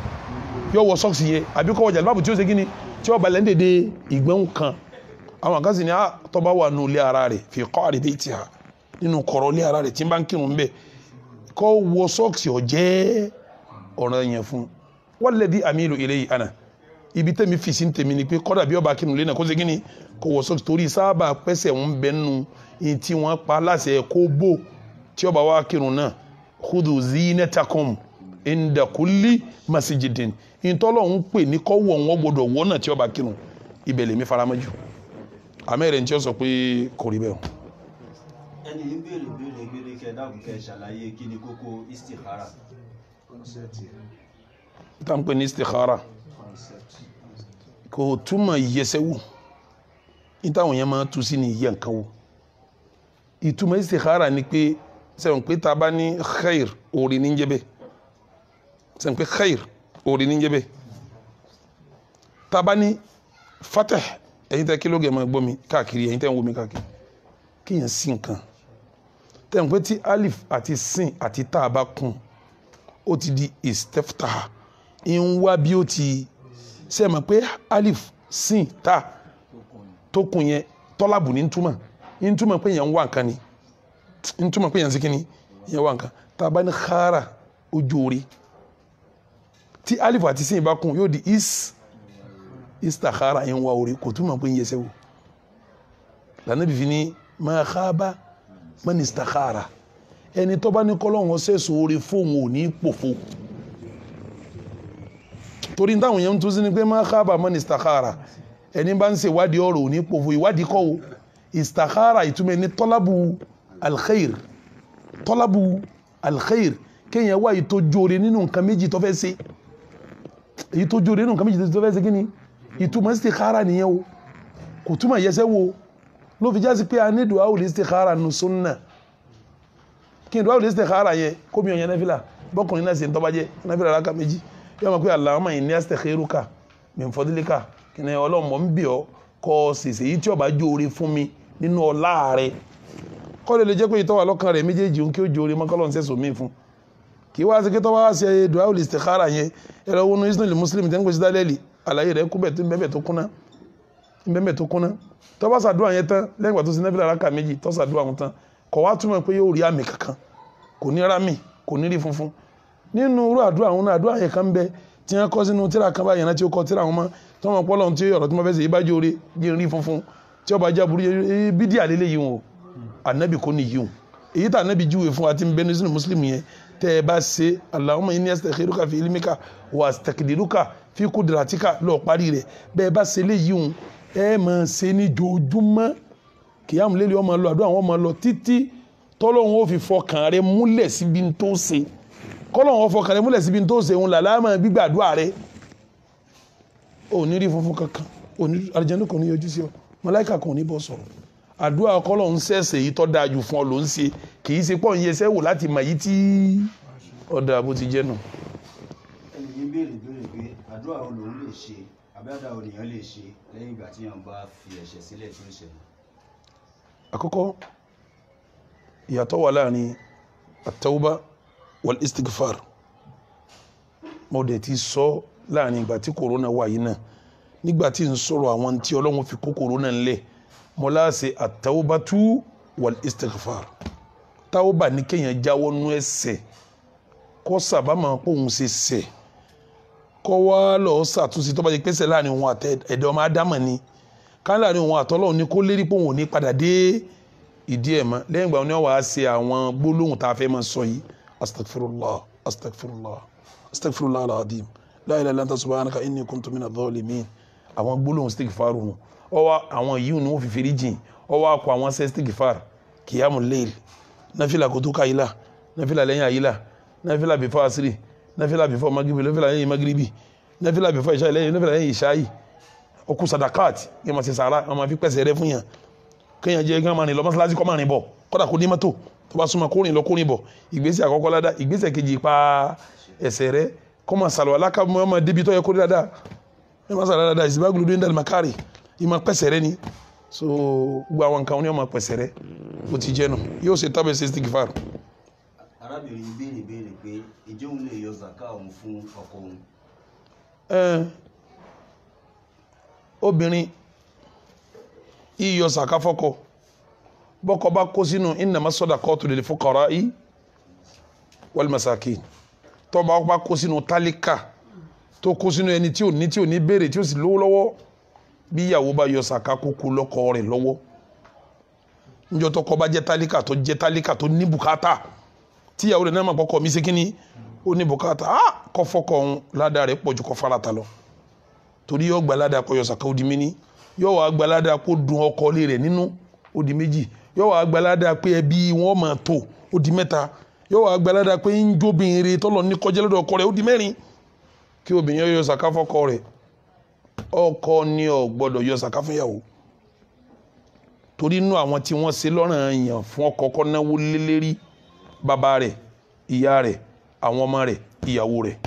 yóò wọ sọ́ọ̀sì yẹn àbí kọ́ wọ jàlbáàbù tí ó ṣe kíni tí ó bá lẹ́ ń dèdè ìgbẹ́hùn kan àwọn kan sì ní tọ́ba wà nù ilé ara rẹ̀ fi qa'ri baytiha nínú kọ̀rọ̀ ilé ara rẹ̀ tí ń bá ń kírun bẹ́ẹ̀ kọ́ wọ sọ́ọ̀sì ọ̀jẹ́ ọ̀ràn yẹn fún walladhi amilu ilayhi ana ibi tẹ́mi fi sí tèmi ni pé kọ́dà bí ọba kírun lẹ́nà kó ṣe kíni kó wọ sọ́ọ̀sì torí sábà pẹ́sẹ̀ ń bẹ́ nù tí wọ́n pa láṣẹ kó bò tí ọba wa kírun náà khudhu zinatakum inda kulli masjidin ìtọ́lọ̀ ń pè ní kọ́wọ́ wọn gbọdọ̀ wọ́n náà tí ọba kírun ibẹ̀ lèmi faramọ́jú àmẹ́rẹ̀ tí ó sọ pé kò rí bẹ́ẹ̀. ẹni ń béèrè kẹ dákun kẹ ṣàlàyé kí ni kókó istikhara. tá ń pè ní istikhara kò túmọ̀ ìyẹsẹ̀ wò ní táwọn yẹn máa tú sí ní ìyẹ nǹkan wò ìtumọ̀ istikhara ni pé sẹ́wọ̀n pé tá a bá ní khair orí ní jẹ́bẹ̀ sẹ́wọ̀n pé khair orí ní jẹ́bẹ̀ tá a bá ní fatah ẹ̀yin tẹ́ kí ló gẹ̀ máa gbọ́ mi káàkiri ẹ̀yin tẹ́ ń wo mi káàkiri kíyàn sí nǹkan tẹ́ ń pé tí alif àti sin àti tá a bá kún ó ti di istaftaha ń wá bí ó ti ṣe mọ̀ pé alif sin tá tó kún yẹn tọ́lábù ní túmọ̀ pé yẹn ń wá nǹkan ni ń túmọ̀ pé yẹn ń sí kíni yẹn wá nǹkan tá a bá ní khara ojú orí tí alif àti sin bá kún yóò di istakhara yẹn wá orí kò túmọ̀ pé ń yẹsẹ̀ wò lànà bí fi ní ma khaba man istakhara ẹni tó bá ní kọ́lọ́hún ṣẹ̀ṣọ́ orí fóun ò ní pòfo torí táwọn yẹn ń tún sí ni pé ma khaba man istakhara ẹni bá ń ṣe ìwádìí ọ̀rọ̀ ò ní pòfo ìwádìí kọ́ o istakhara ìtumọ̀ ní tọ́lábù alkhair kéèyàn wá èyí tó jóore nínú nǹkan méjì tó fẹ́ ṣe èyí tó jóore nínú nǹkan méjì tó fẹ́ ṣe kí ni ìtumọ̀ istikhara nìyẹn o kò túmọ̀ yẹsẹ̀ wo ló fi jásí pé a ní dùá òlì istikhara nù sunna kí n dùá òlì istikhara yẹn kó mi ò yẹn nẹ́fìlà bọ́kùnrin náà sì ń tọ́bajẹ́ nẹ́fìlà rákà méjì yóò mọ̀ pé Allahumma inni astakhiruka min fadlika kí ni ọlọ́mọ ń bì ọ́ kọ́ ṣèṣe yìí tí ó bá jóore fún mi nínú ọlá rẹ̀ kọ́ lè jẹ́ pé ìtọ́wà lọ́kàn rẹ̀ méjèèjì ń kí ó jóore mọ́kànlọ́ ń sẹ́sọ̀ mí fún kí wá sí kí tọ́wà ṣe dùá òlì istikhara yẹn ẹ̀rọ wọnú isnul muslim tẹ́ ń pèsè dálẹ́lì àlàyé rẹ̀ kúbẹ̀ tó ń bẹ́ẹ̀ tó kúnná tó bá ṣàdúrà yẹn tán lẹ́yìn ìgbà tó ṣe nẹ́fìlà rákà méjì tó ṣàdúrà wọn tán kò wá túmọ̀ pé yóò rí àmì kankan kò ní rámì kò ní rí funfun nínú irú àdúrà wọn náà àdúrà yẹn kan bẹ tí wọn kọ sínú tíra kan báyìí náà tí ó kọ tíra wọn mọ tí wọn pọ́ lọ́n tí ọ̀rọ̀ tí wọ́n fẹ́ ṣe yìí bá jẹ́ orí jẹ́ rí funfun tí ọba já burú bídí àlélẹ́ yìí wọn o ànábì kò ní yìí wọn èyí tá ànábì júwe fún wa tí ń bẹ nínú mùsùlùmí yẹn tẹ́ ẹ bá ṣe Allahumma inni astakhiruka fi ilmika wa astakdiruka fi kudratika lọ́ọ̀ parí rẹ̀ bẹ́ẹ̀ bá ṣe léyìí wọn ẹ máa ṣe ní jojúmọ́ kìyàmù lélẹ̀ ọmọ lọ àdúrà àwọn ọmọ lọ títí tọ́lọ́hún ó fi fọkàn rẹ múlẹ̀ síbi tó ṣe kọ́lọ́hún ó fọkàn rẹ múlẹ̀ síbi tó ṣe òun làlá máa gbígbàdúrà rẹ ò ní rí funfun kankan àlùjànnú kò ní yọjú sí ọ màláíkà kò ní bọ́ sọ̀rọ̀ àdúrà kọ́lọ́hún ṣẹ̀ṣẹ̀ yìí tọ́ dáa jù fún ọ ló ń ṣe kì í ṣe pọ̀ ń yẹsẹ́ wò láti mọ̀ yìí tí ọ̀dà bó ti jẹ́ nù. ẹni yìí béèrè pé àdúrà wo lòun lè ṣe àbẹ́dà ònìyàn lè ṣe lẹ́yìn ìgbà tí yàn bá fi ẹ̀ṣẹ̀ sílẹ̀ tí ó ṣe. àkọ́kọ́ ìyàtọ̀ wà láàrin at-tawba wal istighfar mo dẹ̀ ti sọ láàrin ìgbà tí corona wà yìí náà nígbà tí n sọ̀rọ̀ àwọn tí Ọlọ́run fi kó corona ńlẹ̀ mo láàṣẹ at-tawbatu wal istighfar tawba ní kéèyàn jáwọ́ nú ẹ̀ṣẹ̀ kó sábà máa pòun ṣe ṣẹ̀ kọ́ wá lọ ṣàtúnṣe tó bá jẹ́ pẹ́sẹ̀ láàrin òun àti ẹ̀dẹ̀ ọmọ ádámà ni ká láàrin òun àtọ́lọ́run ní kó lérí pé òun ò ní padà dé ìdí ẹ̀ mọ́ lẹ́yìn ìgbà wọn ni wọ́n wá ṣe àwọn gbólóhùn tá a fẹ́ máa sọ yìí astaghfirullah astaghfirullah astaghfirullah al-azim la ilaha illa anta subhanaka inni kuntu minadh dhalimin àwọn gbólóhùn istighfar wọn ọwọ́ àwọn yìí ni wọ́n fi fèrè jìn ọwọ́ akọ àwọn ṣe istighfar qiyamul layl náfìlà kó tó káyìlá náfìlà lẹ́yìn àyílà náfìlà before asiri náfìlà before magribi náfìlà lẹ́yìn magribi náfìlà before ìṣáì lẹ́yìn náfìlà lẹ́yìn ìṣáì ọkù sadakat yẹn ma ṣe sàrà wọn ma fi pẹ̀sẹ̀ rẹ fún yàn kéèyàn jẹ́ kí wọ́n máa rìn lọ mọ́sálásí kó máa rìn bọ̀ kódà kó ní mọ́tò tó bá súnmọ́ kó rìn lọ kó rìn bọ̀ ìgbésẹ̀ àkọ́kọ́ ládàá ìgbésẹ̀ kejì pa ẹsẹ̀ rẹ kó máa sàlọ̀ aláka máa débi tó yẹ kó dáadáa ẹ máa sàlọ̀ dáadáa ìsìnbágùlù dé ń dàlí makari ìmọ̀ pẹ̀sẹ̀ rẹ ni so gbogbo àwọn nǹkan wọn ni wọ́n máa pẹ̀sẹ̀ rẹ bó ti jẹ́ nù yóò ṣe tábẹ̀ ṣe istighfar. arábìnrin béèrè pé ìjẹ́ òun lè yọ zaka òun fún ọkọ òun. obìnrin iyọ zaka fọ́kọ bọ́kọ bá kó sínú innama sadaqatu lil fuqara'i wal masakin tó bá kó sínú tálíkà tó kó sínú ẹni tí ò ní béèrè tí ó sì lówó lọ́wọ́ bí ìyàwó bá yọ zaka kókó lọ́kọ rẹ̀ lọ́wọ́ níjọ́ tọ́kọ bá jẹ́ tálíkà tó ní bùkátà tí ìyàwó rẹ̀ náà máa pọ́kọ mi ṣe kíní ó ní bùkátà kọ́ fọ́kọ òun ládàá rẹ̀ pọ̀ ju kọ́ farata lọ torí yóò gba ládàá kó yọ zaka ó di méní yóò wá gba ládàá kó dun ọkọ lé rẹ̀ nínú ó di méjì yóò wá gba ládàá pé ẹbí wọn máa tó ó di mẹ́ta yóò wá gba ládàá pé ń jóbìnrin tọ́lọ̀ ní kọjá lọ́dọ̀ ọkọ rẹ̀ ó di mẹ́rin kí obìnrin yọ zaka fọ́kọ rẹ̀ ọkọ ni ò gbọ́dọ̀ yọ zaka fún ìyàwó torí inú àwọn tí wọ́n ṣe lọ́ranyàn fún ọkọ kó náwó lélẹ́rí bàbá rẹ̀ ìyá rẹ̀ àwọn ọmọ rẹ̀ ìyàwó rẹ̀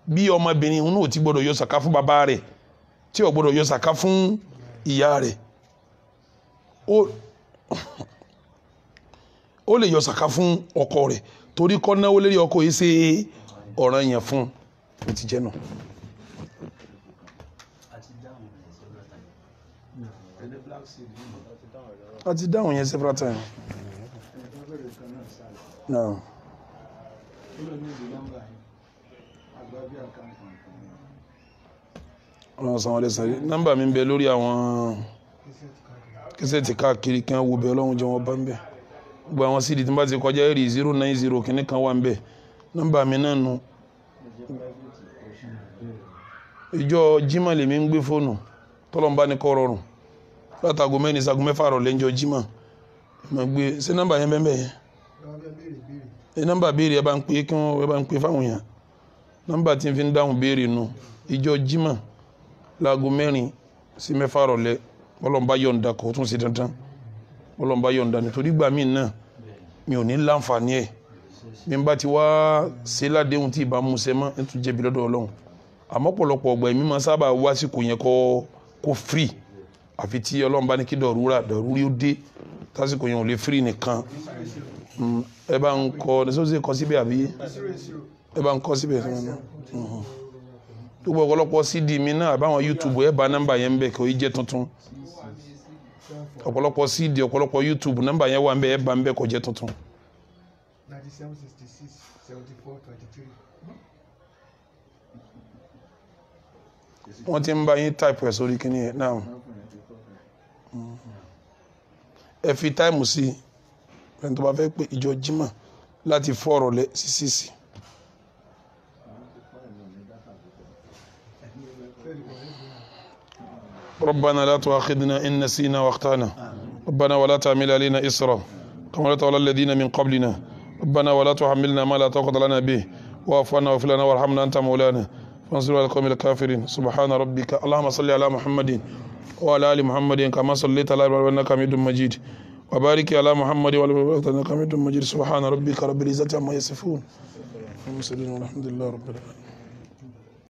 bí ọmọbìnrin òun náà ti gbọ́dọ̀ yọ zaka fún bàbá rẹ̀ tí ò gbọ́dọ̀ yọ zaka fún ìyá rẹ̀ ó lè yọ zaka fún ọkọ rẹ̀ torí kó náwó lérí ọkọ yìí ṣe ọ̀ranyàn fún ó ti jẹ́ náà. a ti dáhùn yẹn several times. No. ọlọ́run san wọlé sáré nọ́mbà mi ń bẹ lórí àwọn kẹsẹ̀tì káàkiri kí wọ́n wo bẹ ọlọ́run jẹ́ wọn bá ń bẹ gbogbo àwọn sídìí tí wọ́n bá ti kọjá èrè 090 kìíní kan wà ń bẹ nọ́mbà mi náà nù. ìjọ jimá lèmi ń gbé fóònù tọ́lọ́mbá ní kọ́ rọrùn látago mẹ́rin sago mẹ́fà rọ̀ lẹ́njọ́ jimá ma gbé ṣé nọ́mbà yẹn bẹ́ẹ̀ bẹ́ẹ̀ ẹ nọ́mbà béèrè ẹ bá ń pè kí wọ́n ẹ bá ń pè fáwọn èèyàn nọ́mbà tí n fi ń dáhùn béèrè nù ìjọ jimá láago mẹ́rin sí mẹ́fà rọ̀ lẹ́ bọ́lọ́mbá yọ̀ǹda kò tún ṣe dandan bọ́lọ́mbá yọ̀ǹda nítorí gbà mí náà mi ò ní láǹfààní ẹ̀ bí n bá ti wá ṣe ládéhùn tí ìbá mú ṣe mọ́ ẹ̀ tún jẹ̀bi lọ́dọ̀ ọlọ́run àmọ́ pọ̀lọpọ̀ ọgbà ẹ̀mí máa sábà wá síkò yẹn kó free àfi tí ọlọ́run bá ní kí dọ̀rúrí ó dé tásìkò yẹn ò lè free nìkan ẹ bá ń kọ ní sọ́sẹ́ kọ síbẹ̀ àbí ẹ bá ń kọ síbẹ̀ gbogbo ọ̀pọ̀lọpọ̀ cd mi náà àbáwọn youtube ẹ bá nọ́mbà yẹn ń bẹ̀ kò í jẹ́ tuntun ọ̀pọ̀lọpọ̀ cd ọ̀pọ̀lọpọ̀ youtube nọ́mbà yẹn wà ń bẹ̀ ẹ bá ń bẹ̀ kò jẹ́ tuntun. 97 66 74 23. wọ́n ti ń bá yín type ẹ̀ sórí kíní ẹ̀ náà ẹ fi táìmù sí ẹni tó bá fẹ́ pé ìjọ jímọ̀ láti 4 ọ̀rọ̀lẹ́ sí 6. ربنا لا تؤاخذنا إن نسينا واخطأنا ربنا ولا تحمل علينا إصرا كما حملته على الذين من قبلنا ربنا ولا تحملنا ما لا طاقة لنا به واعف عنا واغفر لنا وارحمنا أنت مولانا فانصرنا على القوم الكافرين سبحان ربك اللهم صل على محمد وعلى آل محمد كما صليت على إبراهيم إنك حميد مجيد وبارك على محمد وعلى آل محمد إنك حميد مجيد سبحان ربك رب العزة عما يصفون والحمد لله رب العالمين.